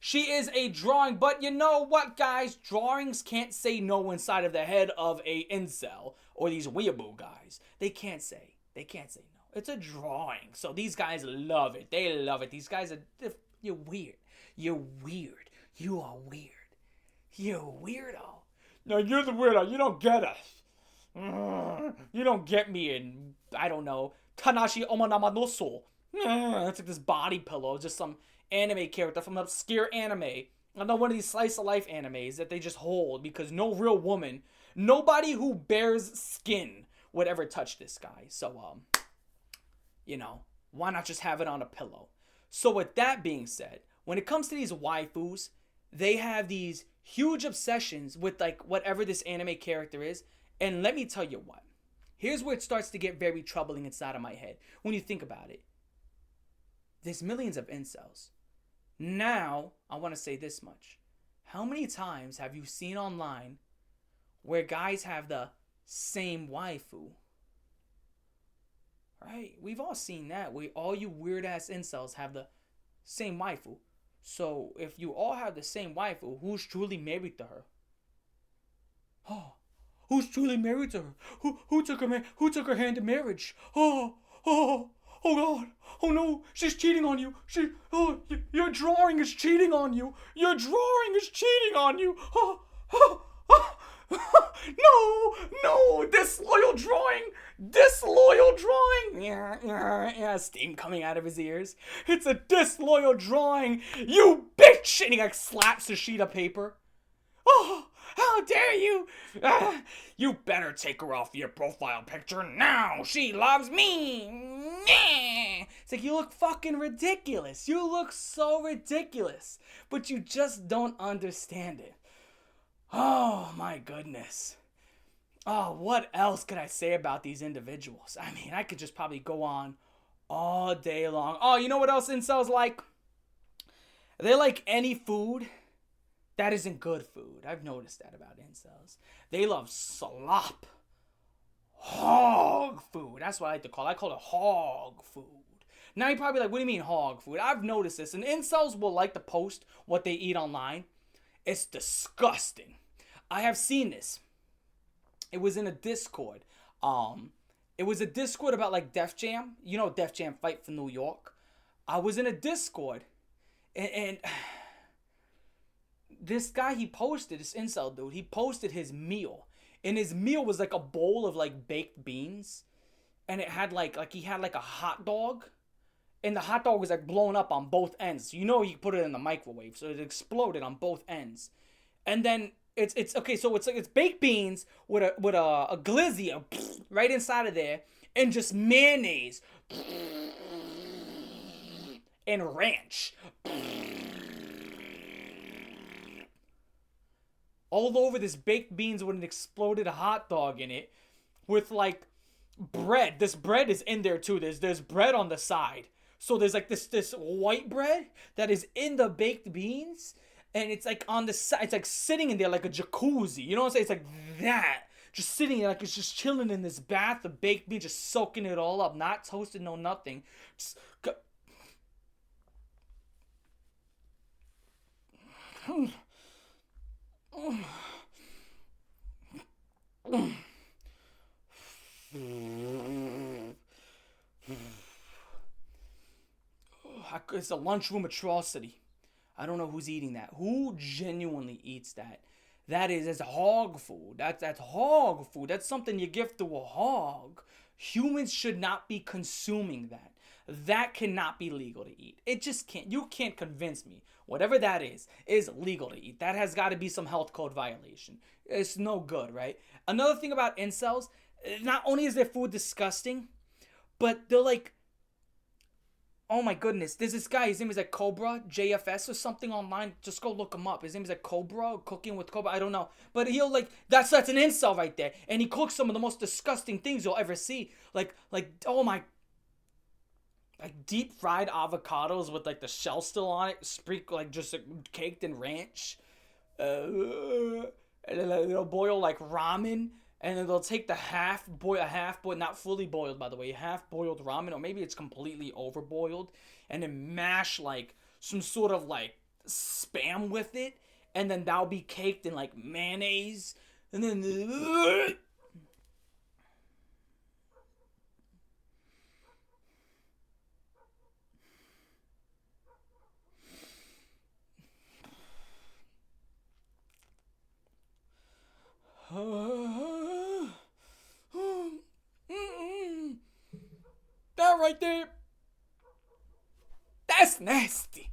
She is a drawing, but you know what, guys? Drawings can't say no inside of the head of a incel or these weeaboo guys. They can't say no. It's a drawing. So these guys love it. They love it. These guys are, you're weird. You're weird. You are weird. You're a weirdo. No, you're the weirdo. You don't get us. You don't get me in, I don't know, Tanashi Omanamanoso. It's like this body pillow, just some anime character from an obscure anime. I know one of these slice of life animes that they just hold because no real woman, nobody who bears skin would ever touch this guy. So, you know, why not just have it on a pillow? So with that being said, when it comes to these waifus, they have these huge obsessions with like whatever this anime character is. And let me tell you what, here's where it starts to get very troubling inside of my head when you think about it. There's millions of incels. Now, I want to say this much. How many times have you seen online where guys have the same waifu? Right? We've all seen that. All you weird ass incels have the same waifu. So, if you all have the same waifu, who's truly married to her? Oh, who's truly married to her? Who took her hand in marriage? Oh God. Oh no, she's cheating on you. Your drawing is cheating on you. Your drawing is cheating on you. No, disloyal drawing. Yeah, steam coming out of his ears. It's a disloyal drawing, you bitch. And he like slaps a sheet of paper. Oh, how dare you! You better take her off your profile picture now. She loves me. It's like, you look fucking ridiculous. You look so ridiculous. But you just don't understand it. Oh my goodness. Oh, what else could I say about these individuals? I mean, I could just probably go on all day long. Oh, you know what else incels like? They like any food that isn't good food. I've noticed that about incels. They love slop. Hog food. That's what I like to call it. I call it hog food. Now you're probably like, what do you mean hog food? I've noticed this. And incels will like to post what they eat online. It's disgusting. I have seen this. It was in a Discord. It was a Discord about like Def Jam. You know Def Jam Fight for New York. I was in a Discord. And this guy, he posted, this incel dude, he posted his meal. And his meal was like a bowl of like baked beans. And it had like he had like a hot dog. And the hot dog was like blown up on both ends. So you know you put it in the microwave. So it exploded on both ends. And then it's okay, so it's like it's baked beans with a glizzy right inside of there. And just mayonnaise. And ranch. All over this baked beans with an exploded hot dog in it. With like bread. This bread is in there too. There's bread on the side. So there's like this white bread that is in the baked beans. And it's like on the side. It's like sitting in there like a jacuzzi. You know what I'm saying? It's like that. Just sitting there like it's just chilling in this bath of baked beans. Just soaking it all up. Not toasted, no nothing. Just... It's a lunchroom atrocity. I don't know who's eating that. Who genuinely eats that? That's hog food. That's hog food. That's something you give to a hog. Humans should not be consuming that. That cannot be legal to eat. It just can't. You can't convince me. Whatever that is legal to eat. That has got to be some health code violation. It's no good, right? Another thing about incels, not only is their food disgusting, but they're like, oh my goodness, there's this guy, his name is like Cobra, JFS or something online. Just go look him up. His name is like Cobra, Cooking with Cobra, I don't know. But he'll like, that's an incel right there. And he cooks some of the most disgusting things you'll ever see. Like, oh my, like deep fried avocados with like the shell still on it, like just caked in ranch. And then they'll boil like ramen. And then they'll take the half boiled, not fully boiled, by the way, half-boiled ramen, or maybe it's completely overboiled, and then mash, like, some sort of, like, spam with it, and then that'll be caked in like mayonnaise, and then that right there, that's nasty.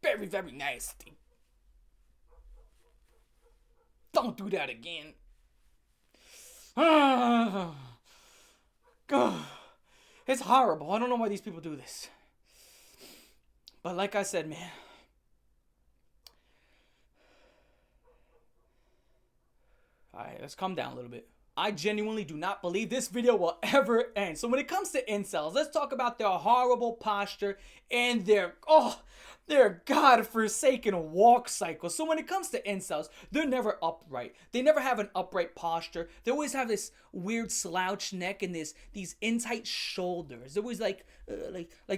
Very, very nasty. Don't do that again. It's horrible. I don't know why these people do this. But like I said, man. Alright, let's calm down a little bit. I genuinely do not believe this video will ever end. So when it comes to incels, let's talk about their horrible posture and their godforsaken walk cycle. So when it comes to incels, they're never upright. They never have an upright posture. They always have this weird slouch neck and these in-tight shoulders. They're always like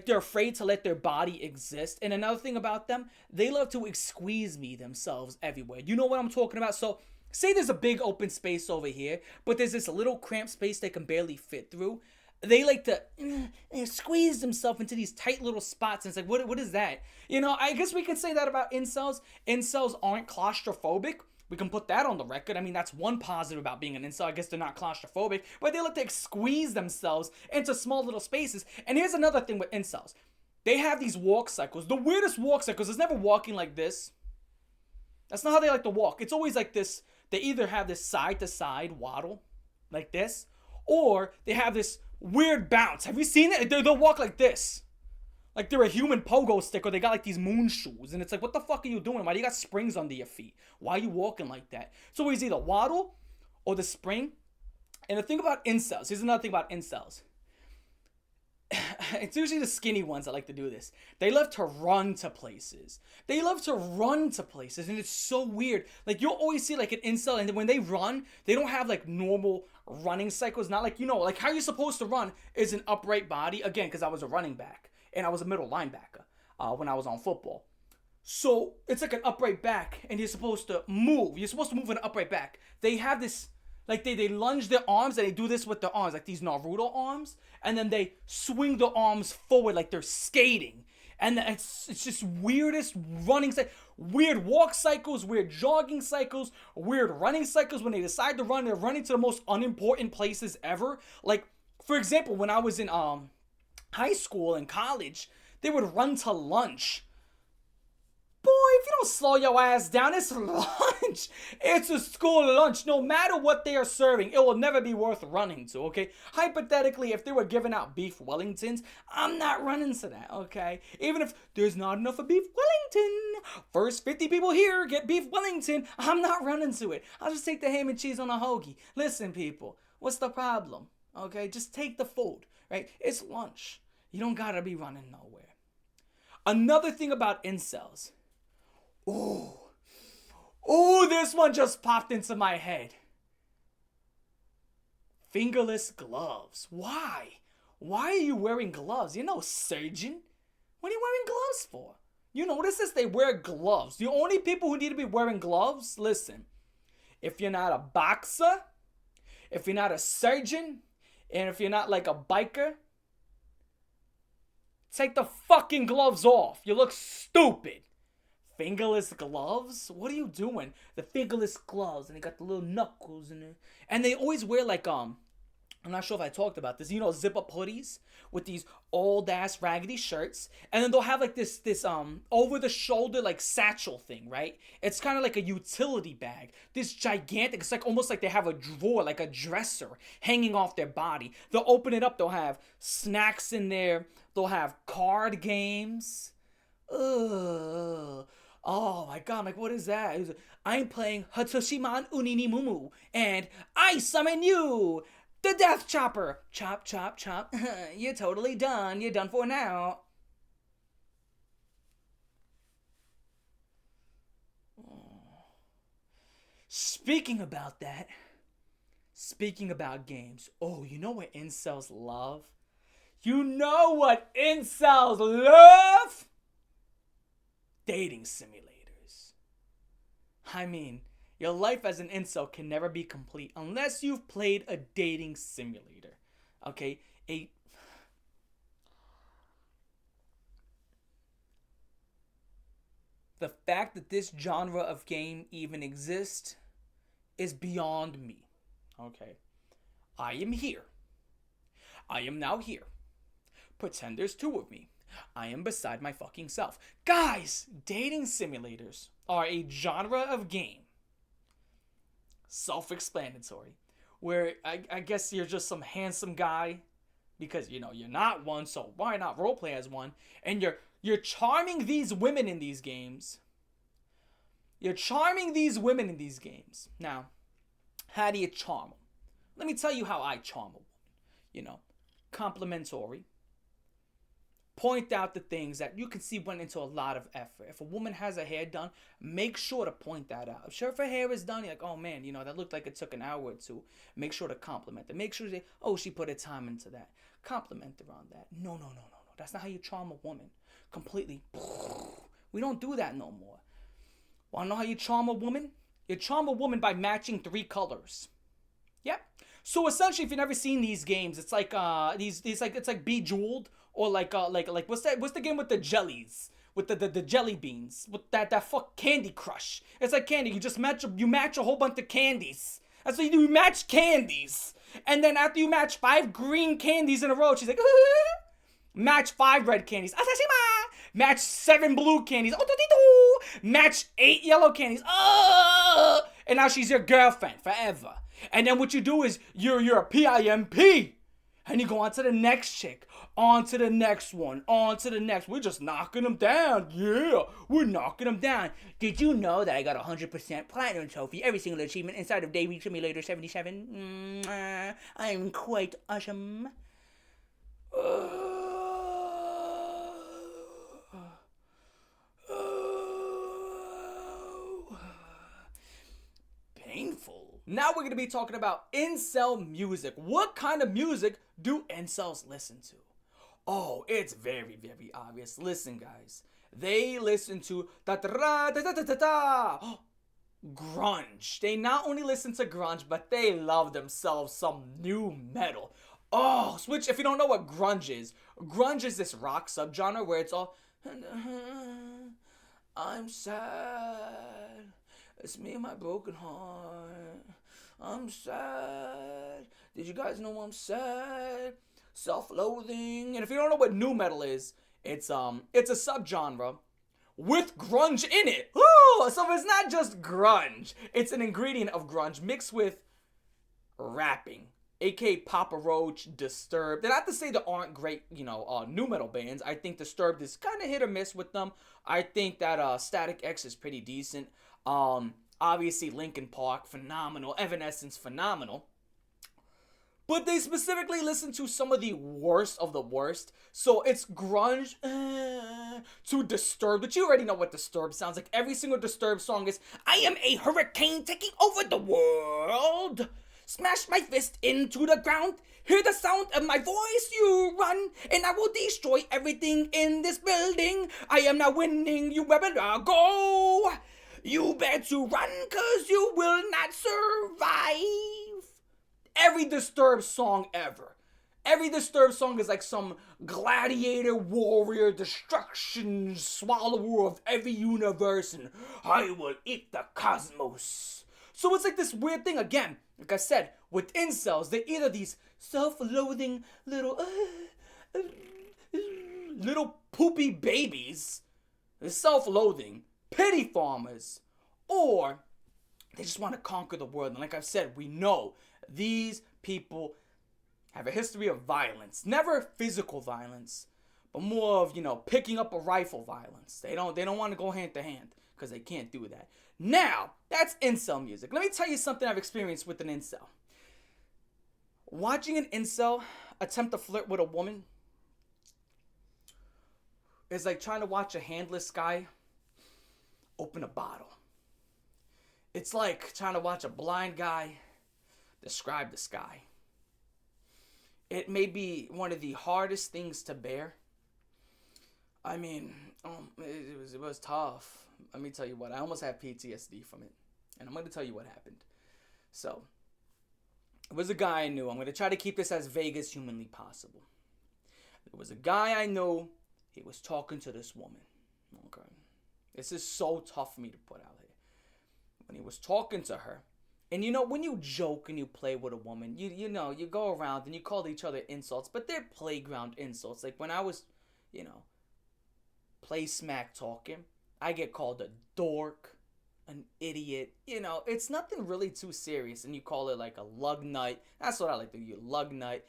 they're afraid to let their body exist. And another thing about them, they love to squeeze me themselves everywhere. You know what I'm talking about? So say there's a big open space over here, but there's this little cramped space they can barely fit through. They like to squeeze themselves into these tight little spots. And it's like, what is that? You know, I guess we can say that about incels. Incels aren't claustrophobic. We can put that on the record. I mean, that's one positive about being an incel. I guess they're not claustrophobic, but they like to squeeze themselves into small little spaces. And here's another thing with incels. They have these walk cycles. The weirdest walk cycles is never walking like this. That's not how they like to walk. It's always like this. They either have this side-to-side waddle, like this, or they have this weird bounce. Have you seen it? They'll walk like this. Like they're a human pogo stick, or they got like these moon shoes. And it's like, what the fuck are you doing? Why do you got springs under your feet? Why are you walking like that? So it's either waddle or the spring. And the thing about incels, here's another thing about incels. It's usually the skinny ones that like to do this. They love to run to places. And it's so weird. Like, you'll always see like an incel, and when they run, they don't have like normal running cycles. Not like, you know, like how you're supposed to run is an upright body. Again, because I was a running back and I was a middle linebacker when I was on football. So it's like an upright back, and you're supposed to move. You're supposed to move an upright back. They have this. Like, they lunge their arms, and they do this with their arms, like these Naruto arms, and then they swing their arms forward like they're skating. And it's just weirdest running, weird walk cycles, weird jogging cycles, weird running cycles. When they decide to run, they're running to the most unimportant places ever. Like, for example, when I was in high school and college, they would run to lunch. Boy, if you don't slow your ass down, it's lunch. It's a school lunch. No matter what they are serving, it will never be worth running to, okay? Hypothetically, if they were giving out beef Wellingtons, I'm not running to that, okay? Even if there's not enough of beef Wellington, first 50 people here get beef Wellington, I'm not running to it. I'll just take the ham and cheese on a hoagie. Listen, people, what's the problem, okay? Just take the food, right? It's lunch. You don't gotta be running nowhere. Another thing about incels. Ooh, this one just popped into my head. Fingerless gloves. Why? Why are you wearing gloves? You're no surgeon. What are you wearing gloves for? You notice this? They wear gloves. The only people who need to be wearing gloves, listen, if you're not a boxer, if you're not a surgeon, and if you're not like a biker, take the fucking gloves off. You look stupid. Fingerless gloves? What are you doing? The fingerless gloves, and they got the little knuckles in it. And they always wear like I'm not sure if I talked about this. You know, zip up hoodies with these old ass raggedy shirts, and then they'll have like this over the shoulder like satchel thing, right? It's kind of like a utility bag. This gigantic. It's like almost like they have a drawer, like a dresser, hanging off their body. They'll open it up. They'll have snacks in there. They'll have card games. Ugh. Oh my god, I'm like, what is that? I'm playing Hatoshiman Unini Mumu, and I summon you, the Death Chopper. Chop, chop, chop. You're totally done. You're done for now. Oh. Speaking about games. Oh, you know what incels love? You know what incels love? dating simulators. I mean, your life as an incel can never be complete unless you've played a dating simulator. Okay? The fact that this genre of game even exists is beyond me. Okay? I am here. I am now here. Pretend there's two of me. I am beside my fucking self. Guys, dating simulators are a genre of game. Self-explanatory. Where I guess you're just some handsome guy. Because, you're not one, so why not roleplay as one? And you're charming these women in these games. You're charming these women in these games. Now, how do you charm them? Let me tell you how I charm a woman. Complimentary. Point out the things that you can see went into a lot of effort. If a woman has her hair done, make sure to point that out. Sure, if her hair is done, you're like, oh man, that looked like it took an hour or two. Make sure to compliment her. Make sure to say, oh, she put her time into that. Compliment her on that. No. That's not how you charm a woman. Completely. We don't do that no more. Want to know how you charm a woman? You charm a woman by matching 3 colors. Yep. So essentially, if you've never seen these games, it's like it's like Bejeweled or like what's the game with the jellies? With the jelly beans, with that fuck Candy Crush. It's like candy. You just match a whole bunch of candies. That's what you do. You match candies. And then after you match 5 green candies in a row, she's like, match 5 red candies. Asashima! Match 7 blue candies. Match 8 yellow candies. And now she's your girlfriend forever. And then what you do is you're a PIMP. And you go on to the next chick. On to the next one. On to the next. We're just knocking them down. Yeah, we're knocking them down. Did you know that I got 100% platinum trophy every single achievement inside of Dating Simulator 77? I'm quite awesome. Painful. Now we're going to be talking about incel music. What kind of music do incels listen to? Oh, it's very, very obvious. Listen, guys. They listen to grunge. They not only listen to grunge, but they love themselves some new metal. Oh, which, if you don't know what grunge is this rock subgenre where it's all, I'm sad. It's me and my broken heart. I'm sad. Did you guys know I'm sad? Self-loathing. And if you don't know what nu metal is, it's a subgenre with grunge in it. Ooh, so it's not just grunge. It's an ingredient of grunge mixed with rapping. aka Papa Roach, Disturbed. And not to say there aren't great, nu metal bands. I think Disturbed is kind of hit or miss with them. I think that Static X is pretty decent. Obviously Linkin Park, phenomenal. Evanescence, phenomenal. But they specifically listen to some of the worst of the worst. So it's grunge to Disturbed. But you already know what Disturbed sounds like. Every single Disturbed song is, I am a hurricane taking over the world. Smash my fist into the ground. Hear the sound of my voice, you run. And I will destroy everything in this building. I am now winning, you better go. You better run, cause you will not survive. Every Disturbed song ever. Every Disturbed song is like some gladiator, warrior, destruction, swallower of every universe, and I will eat the cosmos. So it's like this weird thing again. Like I said, with incels, they're either these self-loathing little poopy babies, they're self-loathing, pity farmers, or they just want to conquer the world. And like I've said, we know these people have a history of violence. Never physical violence, but more of, picking up a rifle violence. They don't want to go hand to hand because they can't do that. Now, that's incel music. Let me tell you something I've experienced with an incel. Watching an incel attempt to flirt with a woman is like trying to watch a handless guy open a bottle. It's like trying to watch a blind guy describe the sky. It may be one of the hardest things to bear. I mean, it was tough. Let me tell you what. I almost had PTSD from it, and I'm gonna tell you what happened. So, it was a guy I knew. I'm gonna try to keep this as vague as humanly possible. There was a guy I knew. He was talking to this woman. Okay, this is so tough for me to put out here. When he was talking to her, and you know, when you joke and you play with a woman, you know, you go around and you call each other insults, but they're playground insults. Like when I was, you know, play smack talking, I get called a dork, an idiot. You know, it's nothing really too serious, and you call it like a lug nut. That's what I like to do. You lug nut,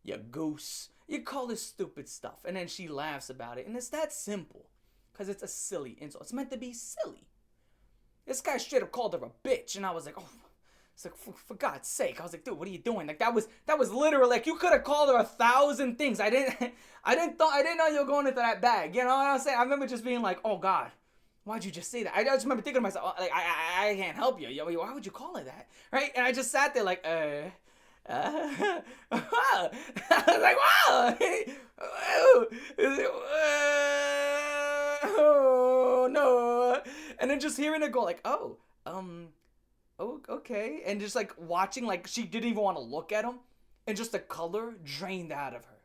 you goose. You call this stupid stuff, and then she laughs about it, and it's that simple, cause it's a silly insult. It's meant to be silly. This guy straight up called her a bitch, and I was like, oh. It's like, for God's sake. I was like, dude, what are you doing? Like, that was literally, like, you could have called her 1,000 things. I didn't know you were going into that bag. You know what I'm saying? I remember just being like, oh, God, why'd you just say that? I just remember thinking to myself, like, I can't help you. Yo, why would you call her that? Right? And I just sat there like, I was like, wow. Oh, no. And then just hearing her go like, oh, okay. And just like watching, like she didn't even want to look at him. And just the color drained out of her.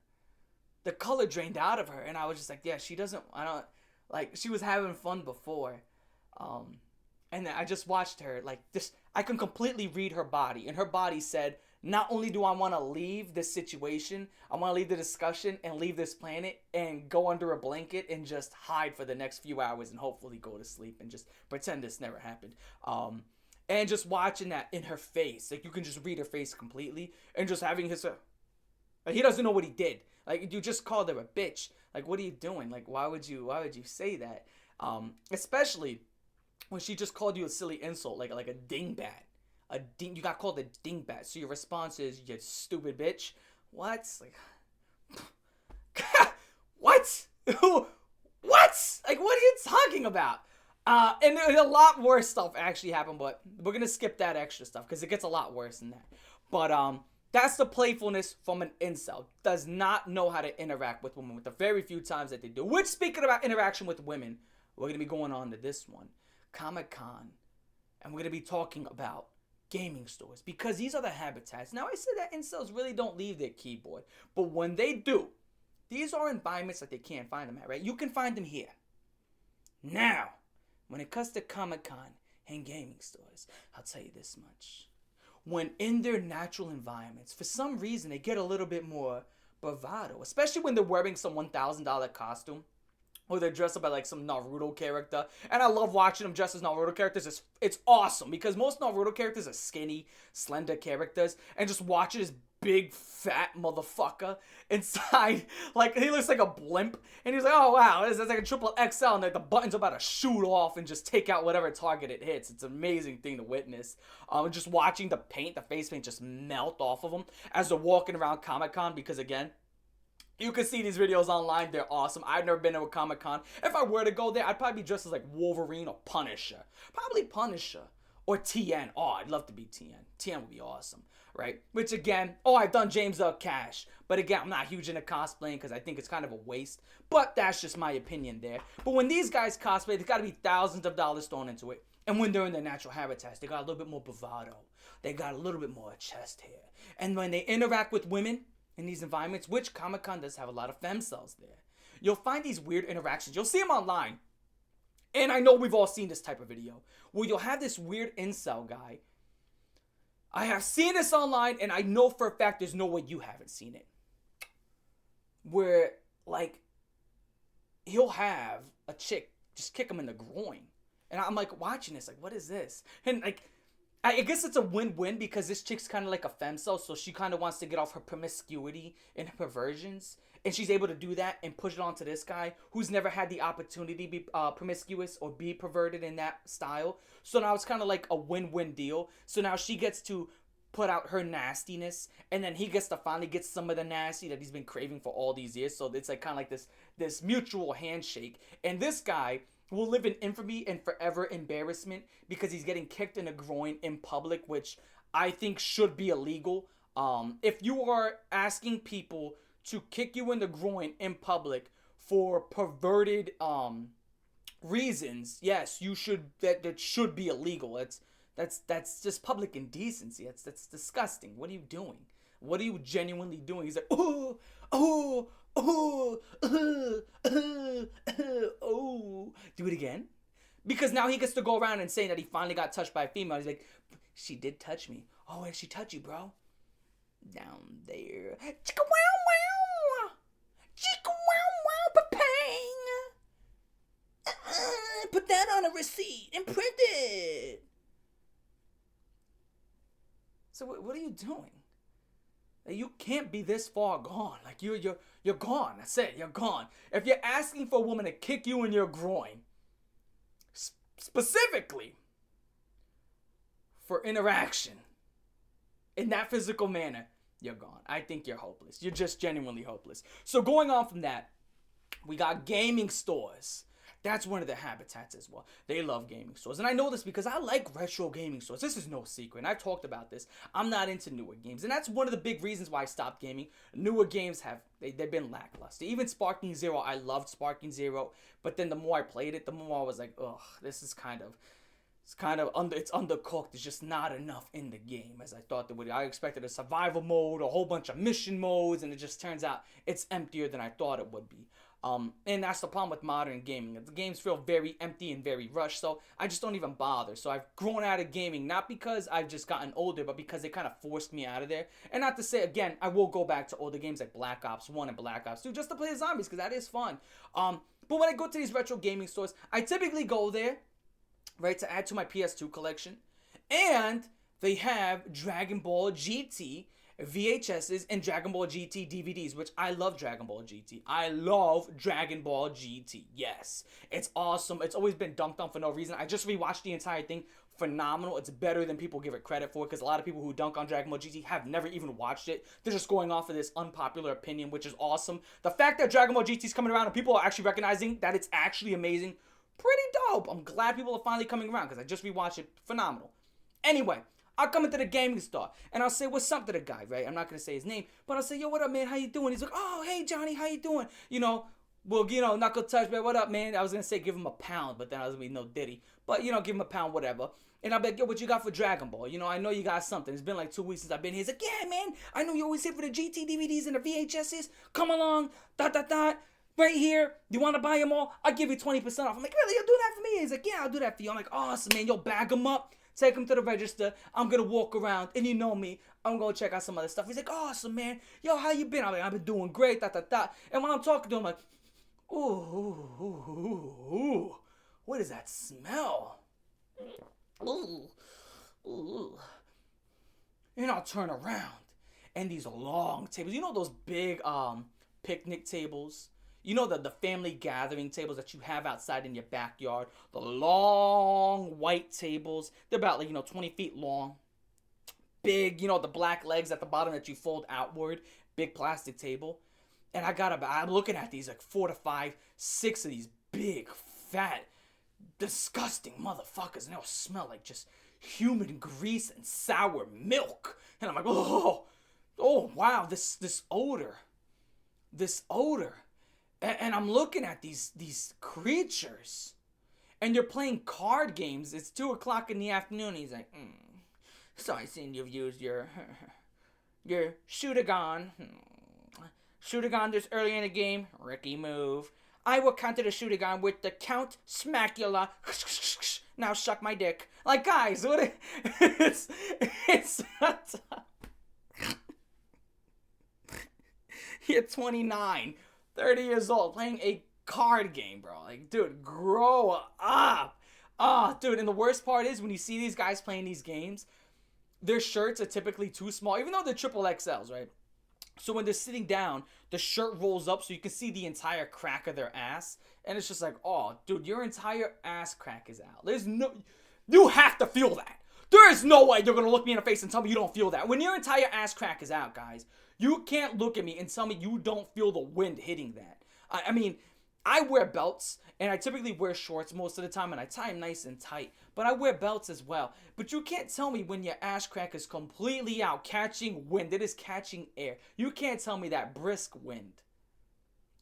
The color drained out of her. And I was just like, yeah, she doesn't, like she was having fun before. And then I just watched her like this. I can completely read her body. And her body said, not only do I want to leave this situation, I want to leave the discussion and leave this planet and go under a blanket and just hide for the next few hours and hopefully go to sleep and just pretend this never happened. And just watching that in her face, like you can just read her face completely, and just having his, like, he doesn't know what he did. Like you just called her a bitch. Like what are you doing? Like why would you say that? Especially when she just called you a silly insult, like a dingbat. You got called a dingbat. So your response is, you stupid bitch. What? Like, what? What? Like what are you talking about? And a lot worse stuff actually happened, but we're gonna skip that extra stuff because it gets a lot worse than that. But that's the playfulness from an incel. Does not know how to interact with women with the very few times that they do. Which, speaking about interaction with women, we're gonna be going on to this one, Comic-Con, and we're gonna be talking about gaming stores because these are the habitats. Now I said that incels really don't leave their keyboard, but when they do, these are environments that they can't find them at. Right? You can find them here. Now. When it comes to Comic-Con and gaming stores, I'll tell you this much. When in their natural environments, for some reason, they get a little bit more bravado, especially when they're wearing some $1,000 costume or they're dressed up as like some Naruto character. And I love watching them dressed as Naruto characters. It's awesome because most Naruto characters are skinny, slender characters. And just watching this big, fat motherfucker inside, like, he looks like a blimp. And he's like, oh, wow, this is like a triple XL. And like, the button's about to shoot off and just take out whatever target it hits. It's an amazing thing to witness. Just watching the face paint just melt off of them as they're walking around Comic-Con because, again, you can see these videos online. They're awesome. I've never been to a Comic-Con. If I were to go there, I'd probably be dressed as like Wolverine or Punisher. Probably Punisher. Or TN. Oh, I'd love to be TN. TN would be awesome, right? Which, again, I've done James Cash. But again, I'm not huge into cosplaying because I think it's kind of a waste. But that's just my opinion there. But when these guys cosplay, there's got to be thousands of dollars thrown into it. And when they're in their natural habitats, they got a little bit more bravado. They got a little bit more chest hair. And when they interact with women in these environments, which Comic-Con does have a lot of femcells there, you'll find these weird interactions. You'll see them online. And I know we've all seen this type of video where you'll have this weird incel guy. I have seen this online, and I know for a fact there's no way you haven't seen it. Where, like, he'll have a chick just kick him in the groin. And I'm like watching this, like, what is this? And like, I guess it's a win-win because this chick's kind of like a femcel, so she kind of wants to get off her promiscuity and her perversions. And she's able to do that and push it onto this guy who's never had the opportunity to be promiscuous or be perverted in that style. So now it's kind of like a win-win deal. So now she gets to put out her nastiness, and then he gets to finally get some of the nasty that he's been craving for all these years. So it's like kind of like this mutual handshake. And this guy will live in infamy and forever embarrassment because he's getting kicked in the groin in public, which I think should be illegal. If you are asking people to kick you in the groin in public for perverted reasons, yes, you should, that should be illegal. That's just public indecency. That's disgusting. What are you doing? What are you genuinely doing? He's like, oh, oh, oh, oh. Do it again? Because now he gets to go around and say that he finally got touched by a female. He's like, she did touch me. Oh, where did she touch you, bro? Down there. Chicka wow wow. Chicka wow wow papang. Put that on a receipt and print it. So what are you doing? You can't be this far gone. Like you're gone. That's it. You're gone. If you're asking for a woman to kick you in your groin, specifically for interaction in that physical manner, you're gone. I think you're hopeless. You're just genuinely hopeless. So going on from that, we got gaming stores. That's one of their habitats as well. They love gaming stores. And I know this because I like retro gaming stores. This is no secret. And I've talked about this. I'm not into newer games. And that's one of the big reasons why I stopped gaming. Newer games they've been lackluster. Even Sparking Zero, I loved Sparking Zero. But then the more I played it, the more I was like, ugh, this is it's undercooked. There's just not enough in the game as I thought there would. I expected a survival mode, a whole bunch of mission modes, and it just turns out it's emptier than I thought it would be. And that's the problem with modern gaming. The games feel very empty and very rushed, so I just don't even bother. So I've grown out of gaming, not because I've just gotten older, but because they kind of forced me out of there. And not to say, again, I will go back to older games like Black Ops 1 and Black Ops 2 just to play the zombies, because that is fun. But when I go to these retro gaming stores, I typically go there, right, to add to my PS2 collection. And they have Dragon Ball GT VHSs and Dragon Ball GT DVDs, which I love Dragon Ball GT. I love Dragon Ball GT. Yes. It's awesome. It's always been dunked on for no reason. I just rewatched the entire thing. Phenomenal. It's better than people give it credit for, because a lot of people who dunk on Dragon Ball GT have never even watched it. They're just going off of this unpopular opinion, which is awesome. The fact that Dragon Ball GT is coming around and people are actually recognizing that it's actually amazing, pretty dope. I'm glad people are finally coming around, because I just rewatched it. Phenomenal. Anyway, I'll come into the gaming store and I'll say what's up to the guy, right? I'm not gonna say his name, but I'll say, yo, what up, man? How you doing? He's like, oh, hey, Johnny, how you doing? Knuckle touch, man. What up, man? I was gonna say give him a pound, but then I was gonna be no Diddy. But give him a pound, whatever. And I'll be like, yo, what you got for Dragon Ball? I know you got something. It's been like 2 weeks since I've been here. He's like, yeah, man. I know you always here for the GT DVDs and the VHSs. Come along, right here. You want to buy them all? I'll give you 20% off. I'm like, really? You'll do that for me? He's like, yeah, I'll do that for you. I'm like, awesome, man. Yo, bag them up. Take him to the register. I'm going to walk around. And you know me. I'm going to check out some other stuff. He's like, awesome, man. Yo, how you been? I'm like, I've been doing great. And when I'm talking to him, I'm like, ooh. What is that smell? Ooh. And I'll turn around. And these long tables. You know those big picnic tables? You know the family gathering tables that you have outside in your backyard? The long white tables. They're about 20 feet long. Big, the black legs at the bottom that you fold outward. Big plastic table. And I'm looking at these 4 to 5, 6 of these big, fat, disgusting motherfuckers. And they'll smell like just human grease and sour milk. And I'm like, oh wow, this odor. And I'm looking at these creatures, and you're playing card games. It's 2:00 in the afternoon. And he's like, so I seen you've used your Shootagon. Shootagon this early in the game. Ricky move. I will counter the Shootagon with the Count Smacula. Now suck my dick. Like, guys, what? It's you're 29. 30 years old, playing a card game, bro. Like, dude, grow up. Dude, and the worst part is when you see these guys playing these games, their shirts are typically too small, even though they're triple XLs, right? So when they're sitting down, the shirt rolls up so you can see the entire crack of their ass. And it's just like, oh, dude, your entire ass crack is out. You have to feel that. There is no way you're going to look me in the face and tell me you don't feel that. When your entire ass crack is out, guys, you can't look at me and tell me you don't feel the wind hitting that. I mean, I wear belts, and I typically wear shorts most of the time, and I tie them nice and tight. But I wear belts as well. But you can't tell me when your ass crack is completely out, catching wind. It is catching air. You can't tell me that brisk wind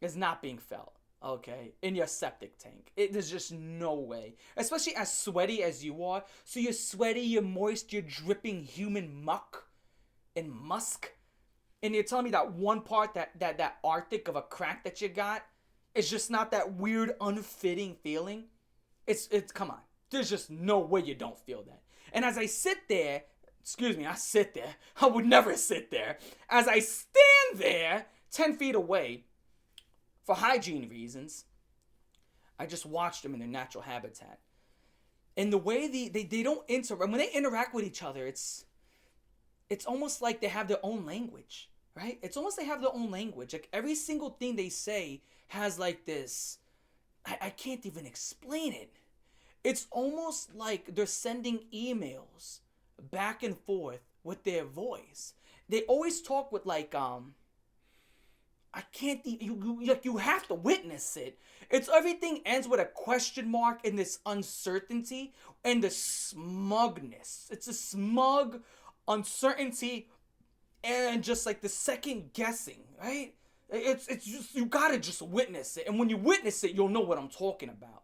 is not being felt. okay, in your septic tank. There's just no way. Especially as sweaty as you are. So you're sweaty, you're moist, you're dripping human muck and musk. And you're telling me that one part, that Arctic of a crack that you got, is just not that weird, unfitting feeling? It's come on. There's just no way you don't feel that. And as I sit there, I sit there. I would never sit there. As I stand there, 10 feet away, for hygiene reasons, I just watched them in their natural habitat. And the way they don't interact, when they interact with each other, it's almost like they have their own language, right? It's almost they have their own language. Like every single thing they say has like this, I can't even explain it. It's almost like they're sending emails back and forth with their voice. They always talk with like, I can't, you have to witness it. It's everything ends with a question mark and this uncertainty and the smugness. It's a smug uncertainty and just like the second guessing, right? It's just, you gotta just witness it. And when you witness it, you'll know what I'm talking about.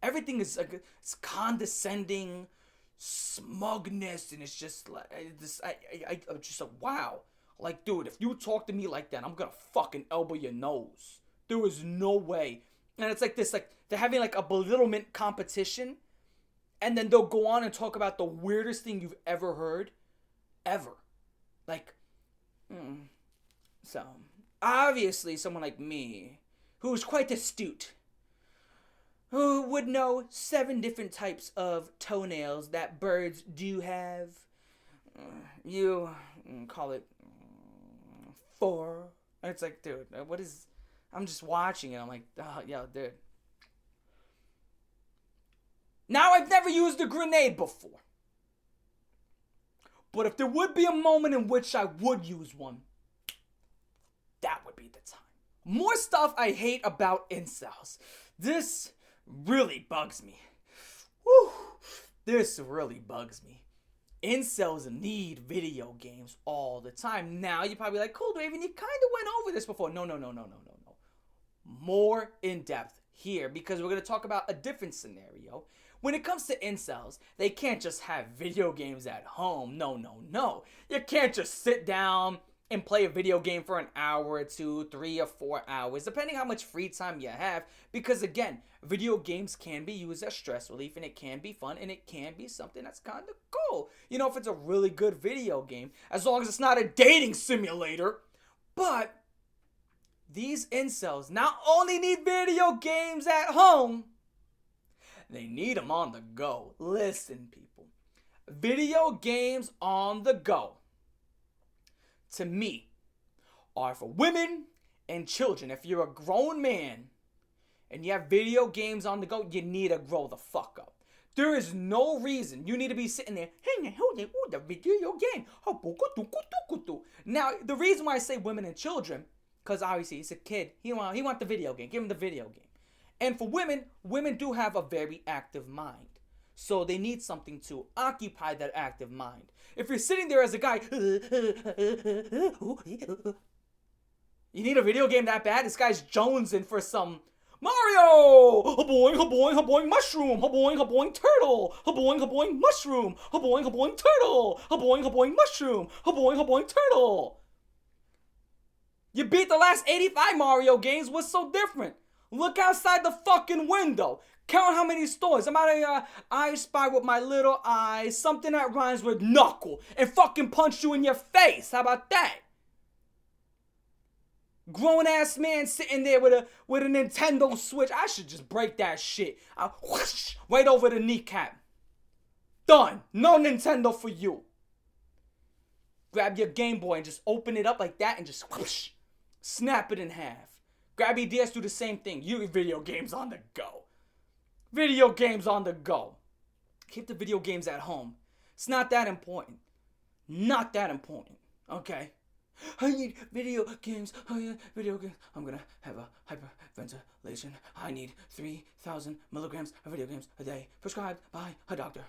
Everything is like, it's condescending smugness, and it's just like this. I'm just like, wow. Like, dude, if you talk to me like that, I'm gonna fucking elbow your nose. There is no way. And it's like this, like they're having like a belittlement competition, and then they'll go on and talk about the weirdest thing you've ever heard, ever. Like, so obviously someone like me, who's quite astute, who would know 7 different types of toenails that birds do have. You call it 4. And it's like, dude, what is... I'm just watching it. I'm like, oh, yo, dude. Now, I've never used a grenade before. But if there would be a moment in which I would use one, that would be the time. More stuff I hate about incels. This really bugs me. Whew. This really bugs me. Incels need video games all the time. Now, you're probably like, cool, Raven, you kind of went over this before. No. More in depth here, because we're going to talk about a different scenario. When it comes to incels, they can't just have video games at home. No. You can't just sit down and play a video game for an hour or 2, 3 or 4 hours, depending how much free time you have. Because again, video games can be used as stress relief, and it can be fun, and it can be something that's kind of cool. You know, if it's a really good video game, as long as it's not a dating simulator. But these incels not only need video games at home, they need them on the go. Listen, people. Video games on the go, to me, are for women and children. If you're a grown man and you have video games on the go, you need to grow the fuck up. There is no reason you need to be sitting there, hey, the video game. Now, the reason why I say women and children, because obviously he's a kid. He want the video game. Give him the video game. And for women do have a very active mind. So they need something to occupy that active mind. If you're sitting there as a guy, you need a video game that bad? This guy's jonesing for some Mario! Ha-boing, mushroom! Ha-boing, turtle! Ha-boing, mushroom! Ha-boing, turtle! Ha-boing, mushroom! Ha-boing, turtle! You beat the last 85 Mario games. What's so different? Look outside the fucking window. Count how many stores. I'm out of I Spy with my little eyes. Something that rhymes with knuckle. And fucking punch you in your face. How about that? Grown-ass man sitting there with a Nintendo Switch. I should just break that shit. Whoosh, right over the kneecap. Done. No Nintendo for you. Grab your Game Boy and just open it up like that and just whoosh, snap it in half. Grab your DS, do the same thing. You video games on the go. Video games on the go. Keep the video games at home. It's not that important. Not that important. Okay? I need video games. Video games. I'm gonna have a hyperventilation. I need 3,000 milligrams of video games a day, prescribed by a doctor.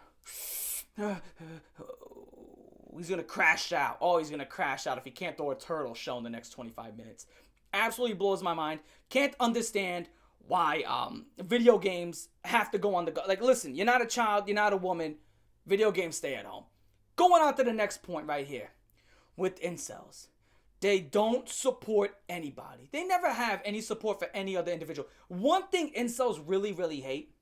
He's gonna crash out. Oh, he's gonna crash out if he can't throw a turtle shell in the next 25 minutes. Absolutely blows my mind. Can't understand why video games have to go on the go. Like, listen, you're not a child, you're not a woman. Video games stay at home. Going on to the next point right here with incels. They don't support anybody. They never have any support for any other individual. One thing incels really, really hate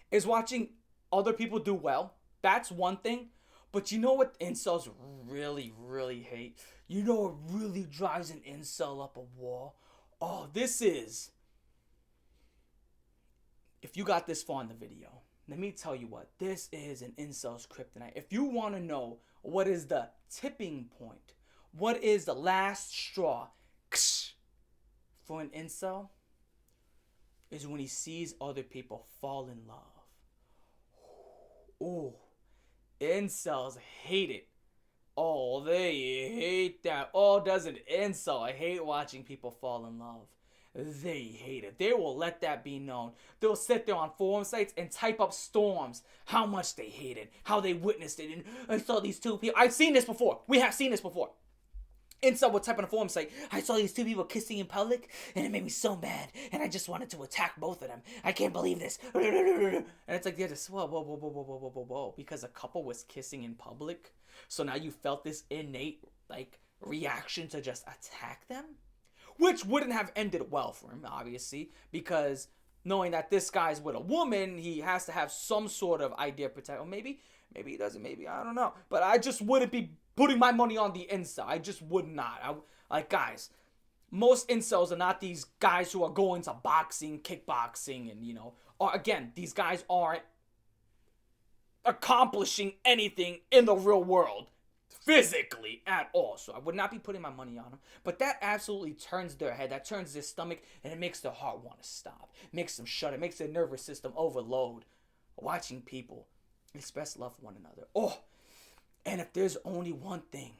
is watching other people do well. That's one thing. But you know what incels really, really hate? You know what really drives an incel up a wall? Oh, this is... If you got this far in the video, let me tell you what. This is an incel's kryptonite. If you want to know what is the tipping point, what is the last straw for an incel, is when he sees other people fall in love. Oh, incels hate it. Oh, they hate that. Oh, does an incel hate watching people fall in love? They hate it. They will let that be known. They'll sit there on forum sites and type up storms how much they hate it, how they witnessed it. And I saw these two people. I've seen this before. We have seen this before. Incel would type on a forum site, I saw these two people kissing in public, and it made me so mad, and I just wanted to attack both of them. I can't believe this. And it's like, they're just, whoa, because a couple was kissing in public, so now you felt this innate, like, reaction to just attack them? Which wouldn't have ended well for him, obviously, because knowing that this guy's with a woman, he has to have some sort of idea of protection. Or maybe he doesn't, maybe, I don't know. But I just wouldn't be putting my money on the incel. I just would not. Guys, most incels are not these guys who are going to boxing, kickboxing, and, or again, these guys aren't accomplishing anything in the real world physically at all. So I would not be putting my money on them. But that absolutely turns their head, that turns their stomach, and it makes their heart want to stop. It makes them shudder, it makes their nervous system overload. Watching people express love for one another. Oh, and if there's only one thing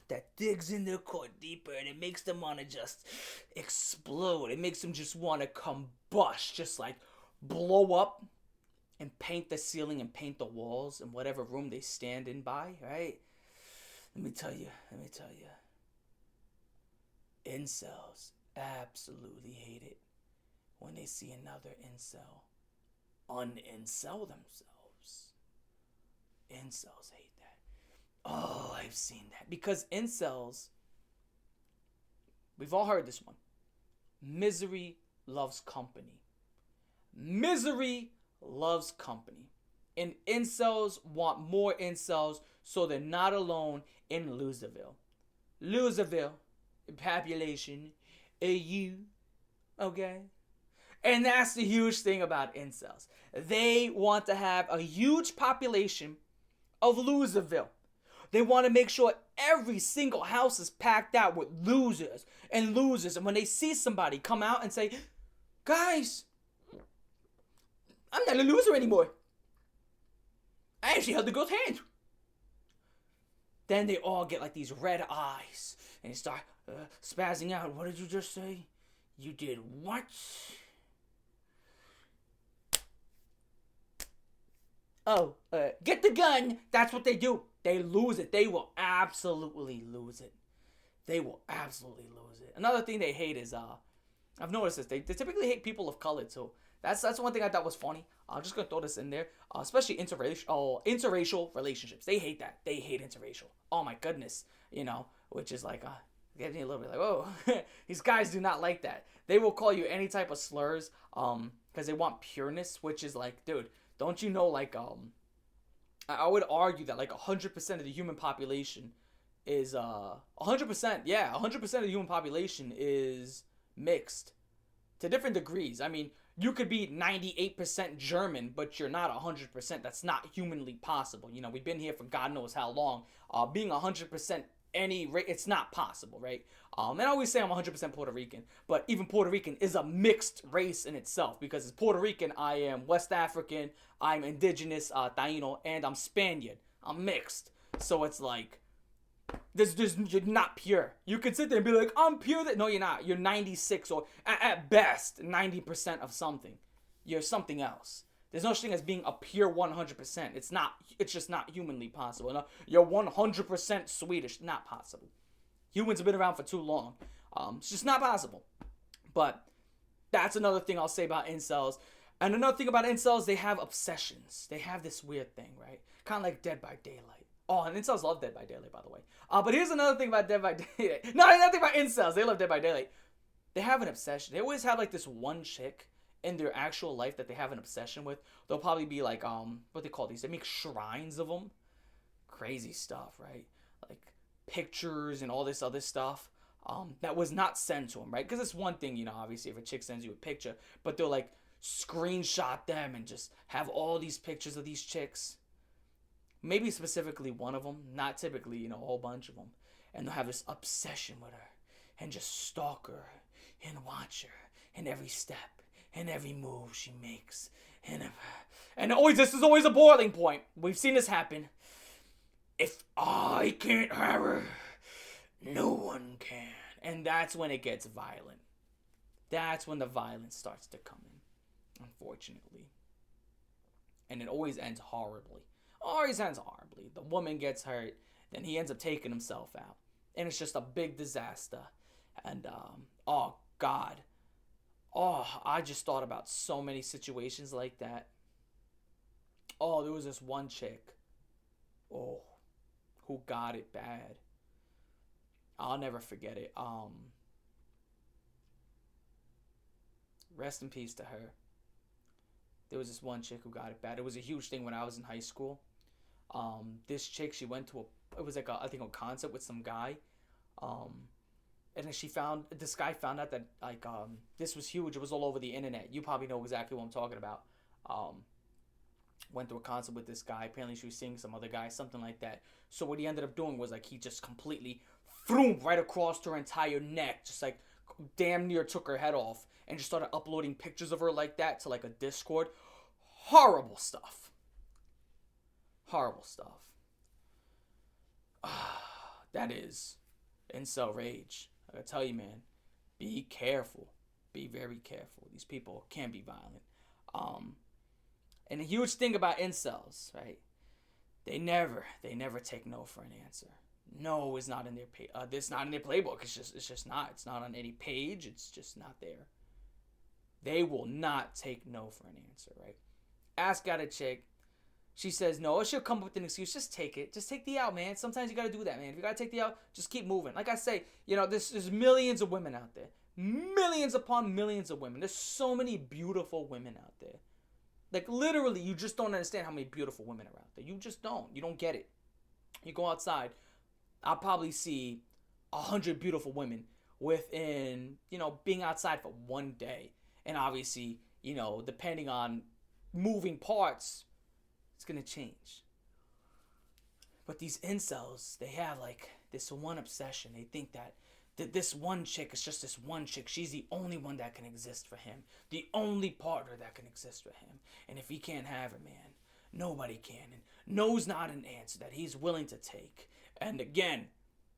that digs in their core deeper and it makes them want to just explode, it makes them just want to combust, just like blow up and paint the ceiling and paint the walls in whatever room they stand in by, right? Let me tell you. Incels absolutely hate it when they see another incel unincel themselves. Incels hate that. Oh, I've seen that. Because incels, we've all heard this one. Misery loves company. Misery loves company. And incels want more incels so they're not alone in Loserville. Loserville, population, you, okay? And that's the huge thing about incels. They want to have a huge population of Loserville. They want to make sure every single house is packed out with losers and losers. And when they see somebody come out and say, guys, I'm not a loser anymore. I actually held the girl's hand. Then they all get like these red eyes and start spazzing out. What did you just say? You did what? Oh, get the gun. That's what they do. They lose it. They will absolutely lose it. They will absolutely lose it. Another thing they hate is, I've noticed this. They typically hate people of color too. That's one thing I thought was funny. I'm just gonna throw this in there, especially interracial relationships. They hate that. They hate interracial. Oh my goodness, which is like getting a little bit like, whoa, these guys do not like that. They will call you any type of slurs, because they want pureness, which is like, dude, don't you know, like, I would argue that like 100% of the human population is 100%. Yeah, 100% of the human population is mixed to different degrees. I mean, you could be 98% German, but you're not 100%. That's not humanly possible. We've been here for God knows how long. Being 100% it's not possible, right? And I always say I'm 100% Puerto Rican, but even Puerto Rican is a mixed race in itself, because as Puerto Rican, I am West African, I'm indigenous, Taino, and I'm Spaniard. I'm mixed. So it's like, you're not pure. You could sit there and be like, I'm pure. No, you're not. You're 96 or at best 90% of something. You're something else. There's no such thing as being a pure 100%. It's just not humanly possible. No, you're 100% Swedish. Not possible. Humans have been around for too long. It's just not possible. But That's another thing I'll say about incels. And another thing about incels, they have obsessions. They have this weird thing, right? Kind of like Dead by Daylight. Oh, and incels love Dead by Daylight, by the way. But here's another thing about Dead by Daylight. No, another thing about incels. They love Dead by Daylight. They have an obsession. They always have like this one chick in their actual life that they have an obsession with. They'll probably be like, what they call these? They make shrines of them. Crazy stuff, right? Like pictures and all this other stuff. That was not sent to them, right? Because it's one thing, obviously if a chick sends you a picture, but they'll like screenshot them and just have all these pictures of these chicks. Maybe specifically one of them, not typically, a whole bunch of them. And they'll have this obsession with her and just stalk her and watch her in every step and every move she makes. And always, this is always a boiling point. We've seen this happen. If I can't have her, no one can. And that's when it gets violent. That's when the violence starts to come in, unfortunately. And it always ends horribly. Always ends horribly. The woman gets hurt, then he ends up taking himself out. And it's just a big disaster. And, oh, God. Oh, I just thought about so many situations like that. Oh, there was this one chick. Oh, who got it bad. I'll never forget it. Rest in peace to her. There was this one chick who got it bad. It was a huge thing when I was in high school. This chick, she went to it was like I think a concert with some guy. And then this guy found out that like this was huge. It was all over the internet. You probably know exactly what I'm talking about. Went to a concert with this guy. Apparently she was seeing some other guy, something like that. So what he ended up doing was like he just completely threw right across her entire neck, just like damn near took her head off, and just started uploading pictures of her like that to like a Discord. Horrible stuff. Horrible stuff. That is incel rage. I gotta tell you, man, be careful. Be very careful. These people can be violent. And a huge thing about incels, right? They never take no for an answer. No is not in their it's not in their playbook. It's just not. It's not on any page. It's just not there. They will not take no for an answer, right? Ask out a chick. She says no. She'll come up with an excuse. Just take it. Just take the out, man. Sometimes you gotta do that, man. If you gotta take the out, just keep moving. Like I say, there's millions of women out there. Millions upon millions of women. There's so many beautiful women out there. Like literally, you just don't understand how many beautiful women are out there. You just don't. You don't get it. You go outside, I'll probably see 100 beautiful women within, being outside for one day. And obviously, depending on moving parts, it's going to change. But these incels, they have like this one obsession. They think that this one chick is just this one chick. She's the only one that can exist for him. The only partner that can exist for him. And if he can't have her, man, nobody can. And no's not an answer that he's willing to take. And again,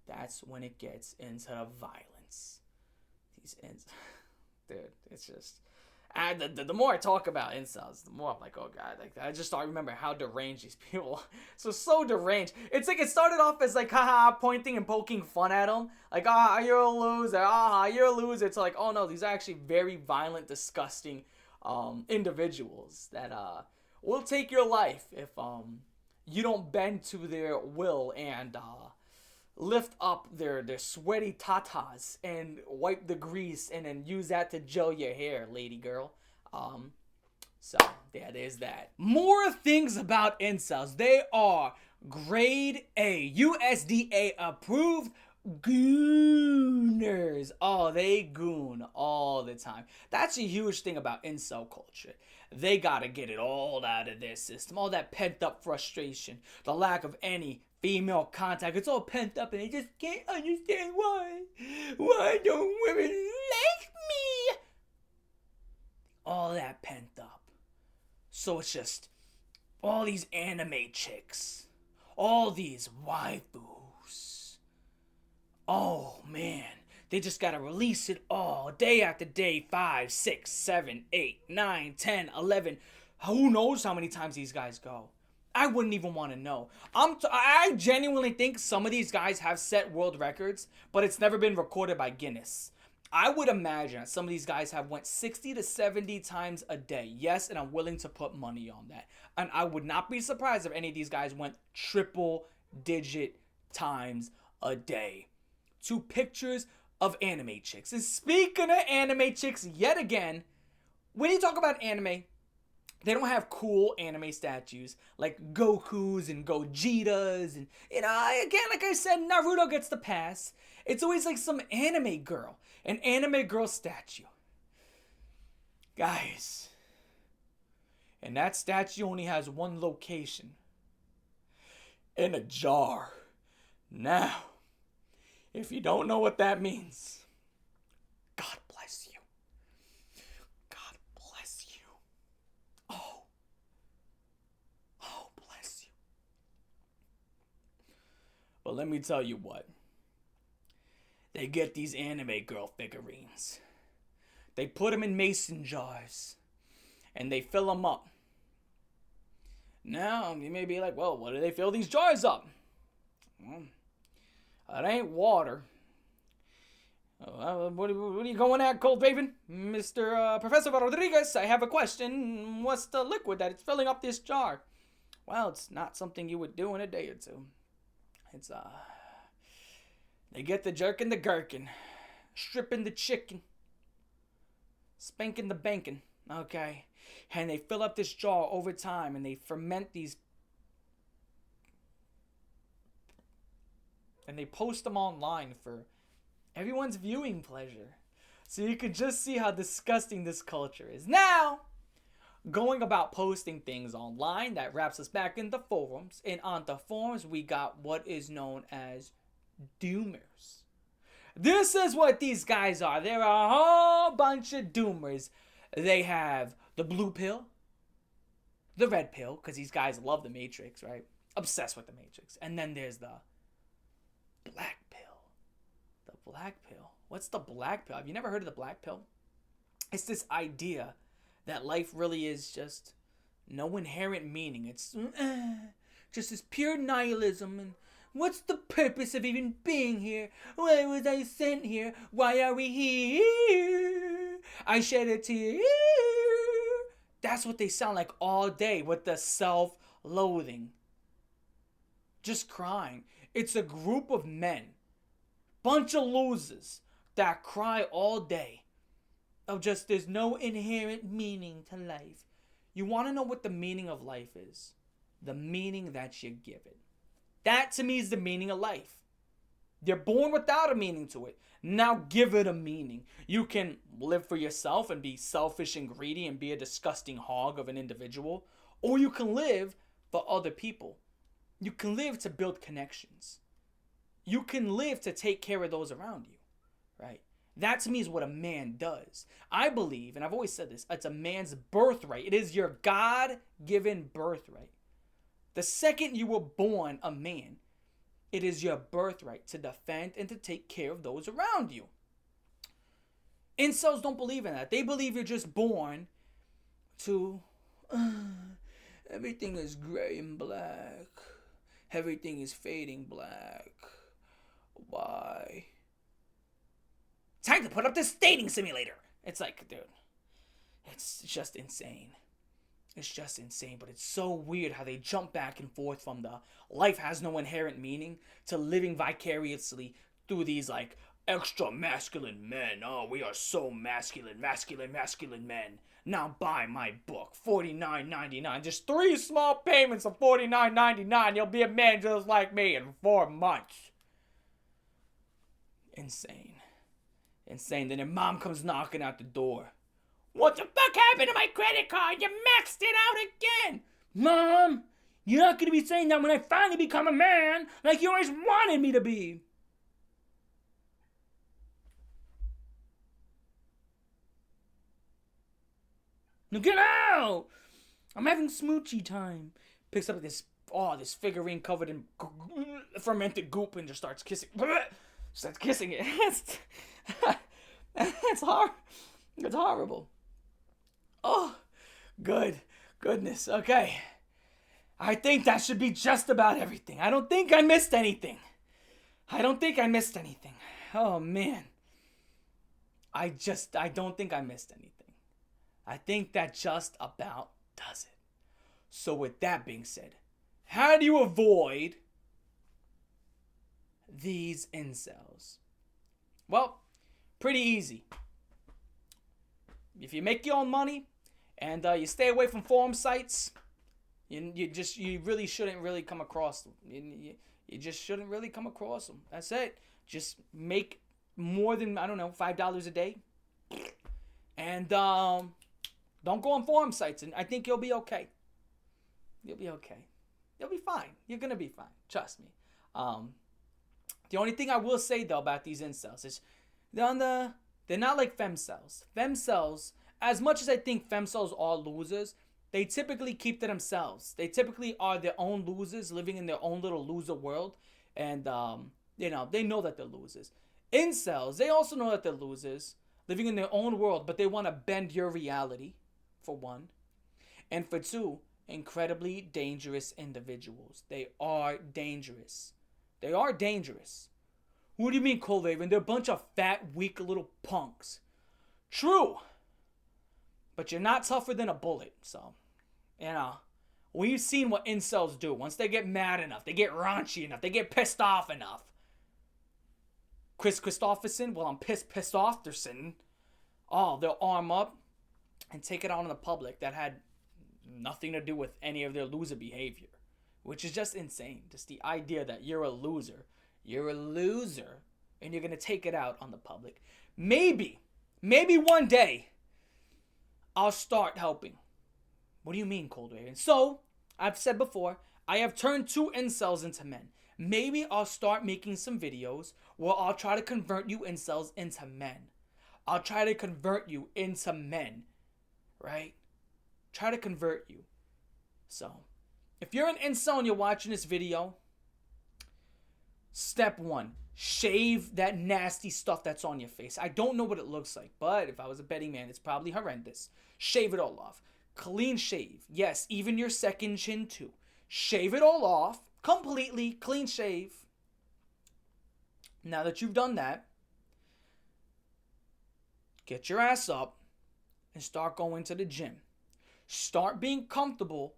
that's when it gets into the violence. These dude, it's just... the more I talk about incels, the more I'm like, oh god, like I just start remember how deranged these people are. So deranged. It's like it started off as like haha pointing and poking fun at them, like you're a loser, you're a loser. It's like, oh no, these are actually very violent, disgusting individuals that will take your life if you don't bend to their will and lift up their sweaty tatas and wipe the grease and then use that to gel your hair, lady girl. So yeah, there's that. More things about incels. They are grade A, USDA approved gooners. Oh, they goon all the time. That's a huge thing about incel culture. They gotta get it all out of their system. All that pent up frustration, the lack of any female contact. It's all pent up and they just can't understand why. Why don't women like me? All that pent up. So it's just all these anime chicks. All these waifus. Oh man. They just gotta release it all day after day. 5, 6, 7, 8, 9, 10, 11. Who knows how many times these guys go? I wouldn't even want to know. I genuinely think some of these guys have set world records, but it's never been recorded by Guinness. I would imagine that some of these guys have went 60 to 70 times a day. Yes, and I'm willing to put money on that. And I would not be surprised if any of these guys went triple digit times a day to pictures of anime chicks. And speaking of anime chicks, yet again, when you talk about anime, they don't have cool anime statues like Gokus and Gojitas and, again, like I said, Naruto gets the pass. It's always like some anime girl, an anime girl statue. Guys, and that statue only has one location. In a jar. Now, if you don't know what that means, God bless you. God bless you. Oh, bless you. But let me tell you what. They get these anime girl figurines. They put them in mason jars. And they fill them up. Now, you may be like, well, what do they fill these jars up? Well, it ain't water. What are you going at, Cold Raven? Mr. Professor Rodriguez, I have a question. What's the liquid that it's filling up this jar? Well, it's not something you would do in a day or two. It's, they get the jerkin' the gherkin, stripping the chicken, spanking the bankin', okay? And they fill up this jar over time and they ferment these. And they post them online for everyone's viewing pleasure. So you can just see how disgusting this culture is. Now, going about posting things online, that wraps us back into forums. And on the forums, we got what is known as doomers. This is what these guys are. They're a whole bunch of doomers. They have the blue pill, the red pill, because these guys love the Matrix, right? Obsessed with the Matrix. And then there's the black pill. The black pill. What's the black pill? Have you never heard of the black pill? It's this idea that life really is just no inherent meaning. It's just this pure nihilism. And what's the purpose of even being here? Why was I sent here? Why are we here? I shed a tear. That's what they sound like all day with the self-loathing. Just crying. It's a group of men, bunch of losers that cry all day of just there's no inherent meaning to life. You want to know what the meaning of life is? The meaning that you give it. That to me is the meaning of life. You're born without a meaning to it. Now give it a meaning. You can live for yourself and be selfish and greedy and be a disgusting hog of an individual. Or you can live for other people. You can live to build connections. You can live to take care of those around you. Right? That to me is what a man does. I believe, and I've always said this, it's a man's birthright. It is your God-given birthright. The second you were born a man, it is your birthright to defend and to take care of those around you. Incels don't believe in that. They believe you're just born to everything is gray and black. Everything is fading black. Why? Time to put up this dating simulator. It's like, dude, it's just insane. It's just insane, but it's so weird how they jump back and forth from the life has no inherent meaning to living vicariously through these like extra masculine men. Oh, we are so masculine men. Now buy my book, $49.99. Just 3 small payments of $49.99. You'll be a man just like me in 4 months. Insane. Then your mom comes knocking at the door. What the fuck happened to my credit card? You maxed it out again! Mom, you're not gonna be saying that when I finally become a man, like you always wanted me to be. Now get out! I'm having smoochy time. Picks up this figurine covered in fermented goop and just starts kissing. Starts kissing it. It's horrible. Oh, goodness. Okay. I think that should be just about everything. I don't think I missed anything. Oh, man. I don't think I missed anything. I think that just about does it. So with that being said, how do you avoid these incels? Well, pretty easy. If you make your own money and you stay away from forum sites, you really shouldn't really come across them. You just shouldn't really come across them. That's it. Just make more than, I don't know, $5 a day. And don't go on forum sites, and I think you'll be okay. You'll be okay. You'll be fine. You're going to be fine. Trust me. The only thing I will say, though, about these incels is they're not like femcels. Femcels, as much as I think femcels are losers, they typically keep to themselves. They typically are their own losers, living in their own little loser world. And, they know that they're losers. Incels, they also know that they're losers, living in their own world, but they want to bend your reality, for one. And for two, incredibly dangerous individuals. They are dangerous. They are dangerous. What do you mean, Colraven? They're a bunch of fat, weak little punks. True. But you're not tougher than a bullet, so, we've seen what incels do. Once they get mad enough, they get raunchy enough, they get pissed off enough. Chris Christopherson, well, I'm pissed offerson. Oh, they'll arm up and take it out on the public that had nothing to do with any of their loser behavior, which is just insane. Just the idea that you're a loser, and you're going to take it out on the public. Maybe one day I'll start helping. What do you mean, Cold Raven? So, I've said before, I have turned 2 incels into men. Maybe I'll start making some videos where I'll try to convert you incels into men. I'll try to convert you into men, right? Try to convert you. So, if you're an incel and you're watching this video, step 1, shave that nasty stuff that's on your face. I don't know what it looks like, but if I was a betting man, it's probably horrendous. Shave it all off. Clean shave. Yes, even your second chin too. Shave it all off. Completely clean shave. Now that you've done that, get your ass up and start going to the gym. Start being comfortable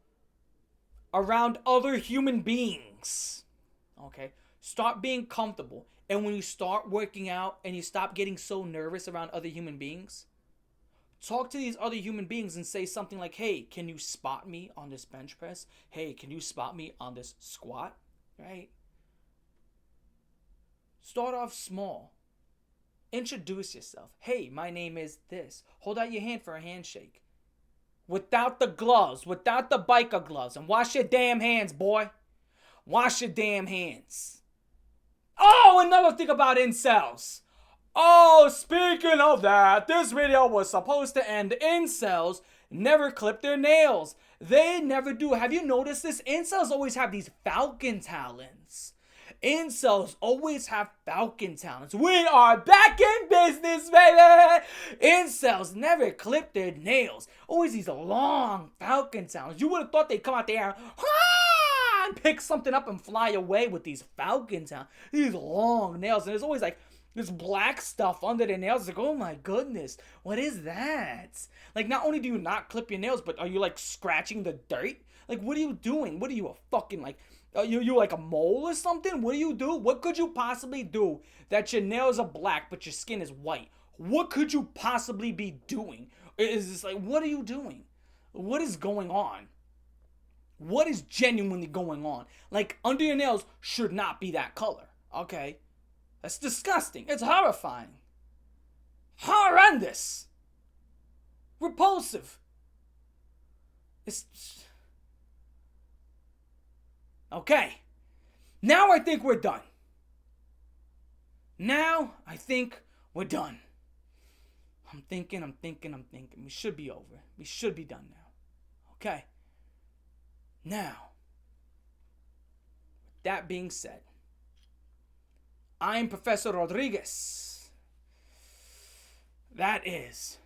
around other human beings. Okay? Start being comfortable. And when you start working out and you stop getting so nervous around other human beings, talk to these other human beings and say something like, hey, can you spot me on this bench press? Hey, can you spot me on this squat? Right? Start off small. Introduce yourself. Hey, my name is this. Hold out your hand for a handshake. Without the gloves, without the biker gloves. And wash your damn hands, boy. Wash your damn hands. Oh, another thing about incels. Oh, speaking of that, this video was supposed to end. Incels never clip their nails. They never do. Have you noticed this? Incels always have these falcon talons. Incels always have falcon talons. We are back in business, baby. Incels never clip their nails. Always these long falcon talons. You would have thought they'd come out there and pick something up and fly away with these falcon talons. These long nails. And there's always like this black stuff under their nails. It's like, oh my goodness, what is that? Like, not only do you not clip your nails, but are you like scratching the dirt? Like, what are you doing? What are you, a fucking like, you like a mole or something? What do you do? What could you possibly do that your nails are black but your skin is white? What could you possibly be doing? Is this like, what are you doing? What is going on? What is genuinely going on? Like, under your nails should not be that color, okay? That's disgusting. It's horrifying. Horrendous. Repulsive. It's... Okay. Now I think we're done. I'm thinking. We should be over. We should be done now. Okay. Now, with that being said, I'm Professor Rodriguez. That is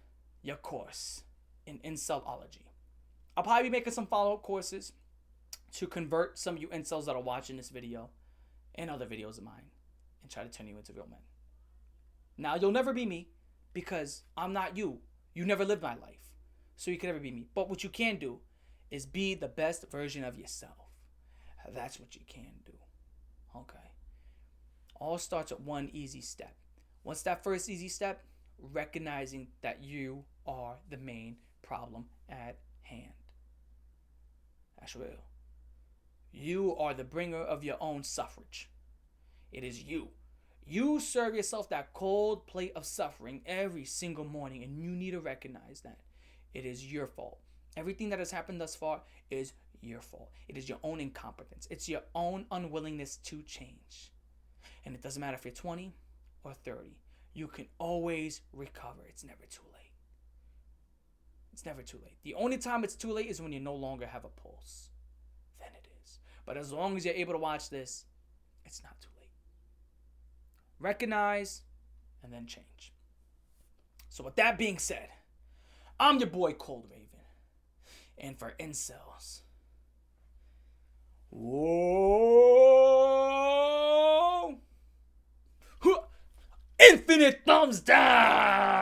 your course in incelology. I'll probably be making some follow-up courses to convert some of you incels that are watching this video and other videos of mine and try to turn you into real men. Now, you'll never be me, because I'm not you. You never lived my life, so you can never be me. But what you can do is be the best version of yourself. That's what you can do. Okay. All starts with one easy step. What's that first easy step? Recognizing that you are the main problem at hand. That's real. You are the bringer of your own suffrage. It is you. You serve yourself that cold plate of suffering every single morning, and you need to recognize that. It is your fault. Everything that has happened thus far is your fault. It is your own incompetence. It's your own unwillingness to change. And it doesn't matter if you're 20 or 30. You can always recover. It's never too late. It's never too late. The only time it's too late is when you no longer have a pulse. Then it is. But as long as you're able to watch this, it's not too late. Recognize and then change. So with that being said, I'm your boy Cold Raven. And for incels, whoa, infinite thumbs down.